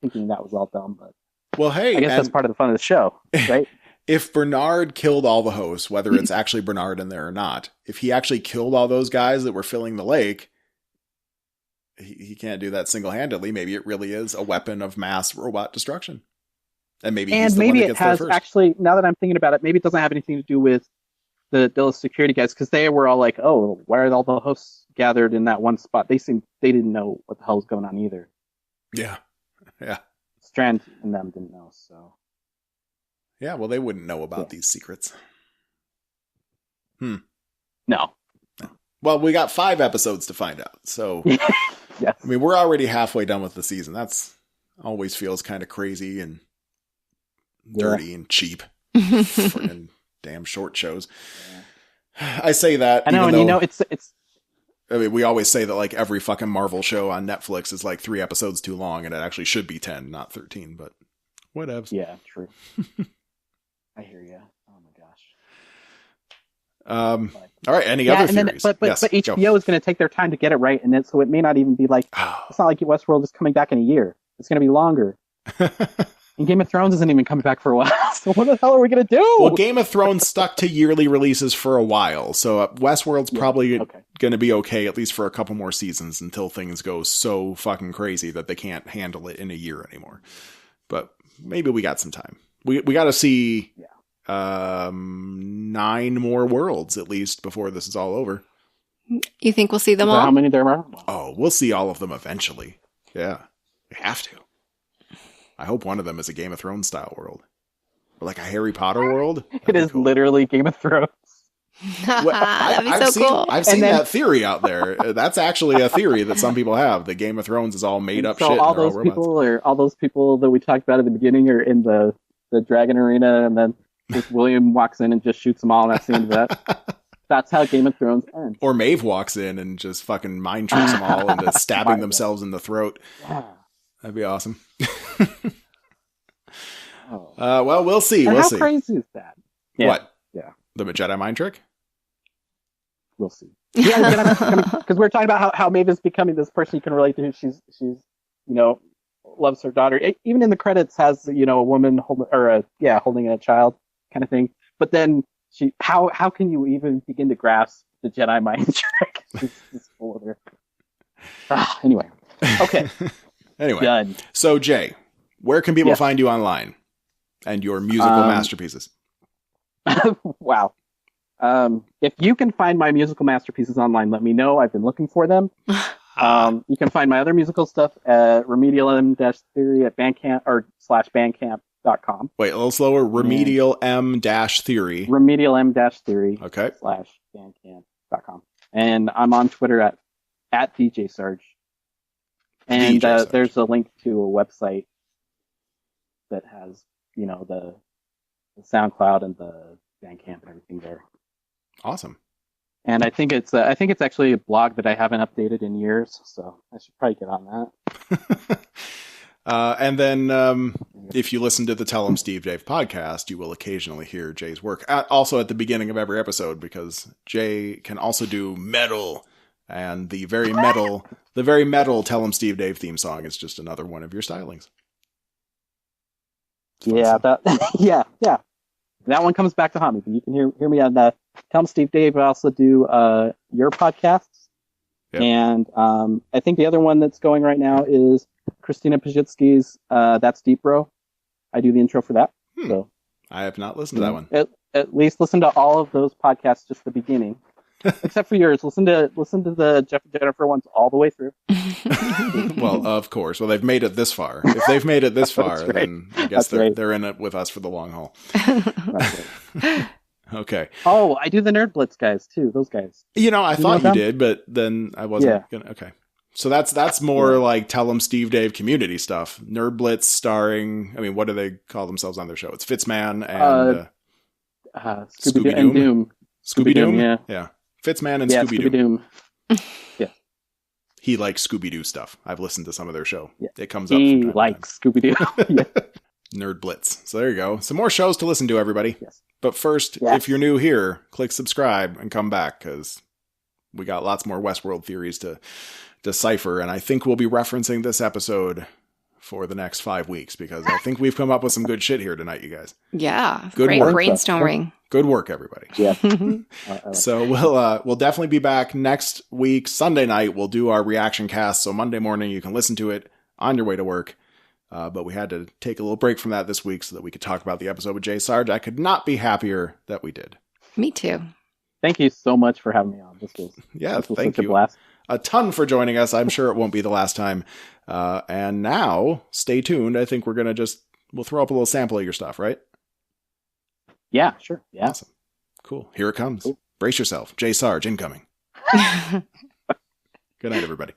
thinking that was all dumb, but well, hey, I guess that's part of the fun of the show, right? If Bernard killed all the hosts, whether it's actually Bernard in there or not, if he actually killed all those guys that were filling the lake, he can't do that single-handedly. Maybe it really is a weapon of mass robot destruction. And maybe he's the one that gets there first. Actually, now that I'm thinking about it, maybe it doesn't have anything to do with the Dulles security guys, because they were all like, oh, why are all the hosts gathered in that one spot? They didn't know what the hell was going on either. Yeah. Strand and them didn't know, so... Yeah, well, they wouldn't know about these secrets. No. Well, we got 5 episodes to find out, so... Yes. I mean, we're already halfway done with the season. That's always feels kind of crazy and dirty and cheap. Friggin' damn short shows. Yeah. I say that. I know, and it's... I mean, we always say that like every fucking Marvel show on Netflix is like 3 episodes too long, and it actually should be 10, not 13, but whatevs. Yeah, true. I hear you. Oh my gosh. All right. Any other theories? But HBO is going to take their time to get it right, and so it may not even be like it's not like Westworld is coming back in a year. It's going to be longer. And Game of Thrones isn't even coming back for a while. So what the hell are we going to do? Well, Game of Thrones stuck to yearly releases for a while, so Westworld's probably going to be okay at least for a couple more seasons until things go so fucking crazy that they can't handle it in a year anymore. But maybe we got some time. We got to see 9 more worlds at least before this is all over. You think we'll see them all? How many there are? Oh, we'll see all of them eventually. Yeah, we have to. I hope one of them is a Game of Thrones style world, or like a Harry Potter world. It is cool. Literally Game of Thrones. Well, that'd be so cool. I've seen that theory out there. That's actually a theory that some people have. The Game of Thrones is all made up shit. So all those people that we talked about at the beginning are in the the Dragon Arena, and then William walks in and just shoots them all, and that's the end of that. That's how Game of Thrones ends. Or Maeve walks in and just fucking mind tricks them all into stabbing themselves in the throat. Yeah. That'd be awesome. Well, we'll see. We'll see. How crazy is that? Yeah. What? Yeah. The Jedi mind trick? We'll see. Yeah, because we're talking about how Maeve is becoming this person you can relate to. She's loves her daughter. Even in the credits has a woman holding a child kind of thing. But then how can you even begin to grasp the Jedi mind trick? It's full of her. Anyway. Okay. Anyway. Done. So Jay, where can people find you online and your musical masterpieces? Wow. If you can find my musical masterpieces online, let me know. I've been looking for them. You can find my other musical stuff at remedialm-theory at Bandcamp or /bandcamp.com. Wait, a little slower. remedialm-theory. remedialm-theory. Okay. /bandcamp.com. And I'm on Twitter at J Sarge. And there's a link to a website that has, the SoundCloud and the Bandcamp and everything there. Awesome. And I think it's actually a blog that I haven't updated in years, so I should probably get on that. And then if you listen to the Tell 'em Steve Dave podcast, you will occasionally hear Jay's work. Also at the beginning of every episode, because Jay can also do metal, and the very metal Tell 'em Steve Dave theme song is just another one of your stylings. Yeah, yeah. That one comes back to haunt me, but you can hear me on the Tell 'em Steve Dave. I also do your podcasts. Yep. And I think the other one that's going right now is Christina Pajitsky's That's Deep Bro. I do the intro for that. So I have not listened to that one. At least listen to all of those podcasts, just the beginning. Except for yours. Listen to the Jeff and Jennifer ones all the way through. Well, of course. Well, they've made it this far. If they've made it this far, right. Then I guess they're in it with us for the long haul. Right. Okay. Oh, I do the Nerd Blitz guys too. Those guys. I thought you did, but then I wasn't gonna. Okay. So that's more like Tell 'em Steve Dave community stuff. Nerd Blitz starring. I mean, what do they call themselves on their show? It's Fitzman and Scooby and Doom. Scooby Doom. Yeah. Fitzman and Scooby Doom. Yeah. He likes Scooby Doo stuff. I've listened to some of their show. Yeah. It comes up. He likes Scooby Doo. Yeah. Nerd Blitz. So there you go. Some more shows to listen to, everybody. Yes. But first, if you're new here, click subscribe and come back, because we got lots more Westworld theories to decipher. And I think we'll be referencing this episode for the next 5 weeks, because I think we've come up with some good shit here tonight, you guys. Yeah. Great brainstorming. Good work, everybody. Yeah. So we'll definitely be back next week. Sunday night, we'll do our reaction cast. So Monday morning, you can listen to it on your way to work. But we had to take a little break from that this week so that we could talk about the episode with J Sarge. I could not be happier that we did. Me too. Thank you so much for having me on. This was thank you. A blast. A ton for joining us. I'm sure it won't be the last time. And now, stay tuned. I think we'll throw up a little sample of your stuff, right? Yeah, sure. Yeah. Awesome. Cool. Here it comes. Cool. Brace yourself. J Sarge incoming. Good night, everybody.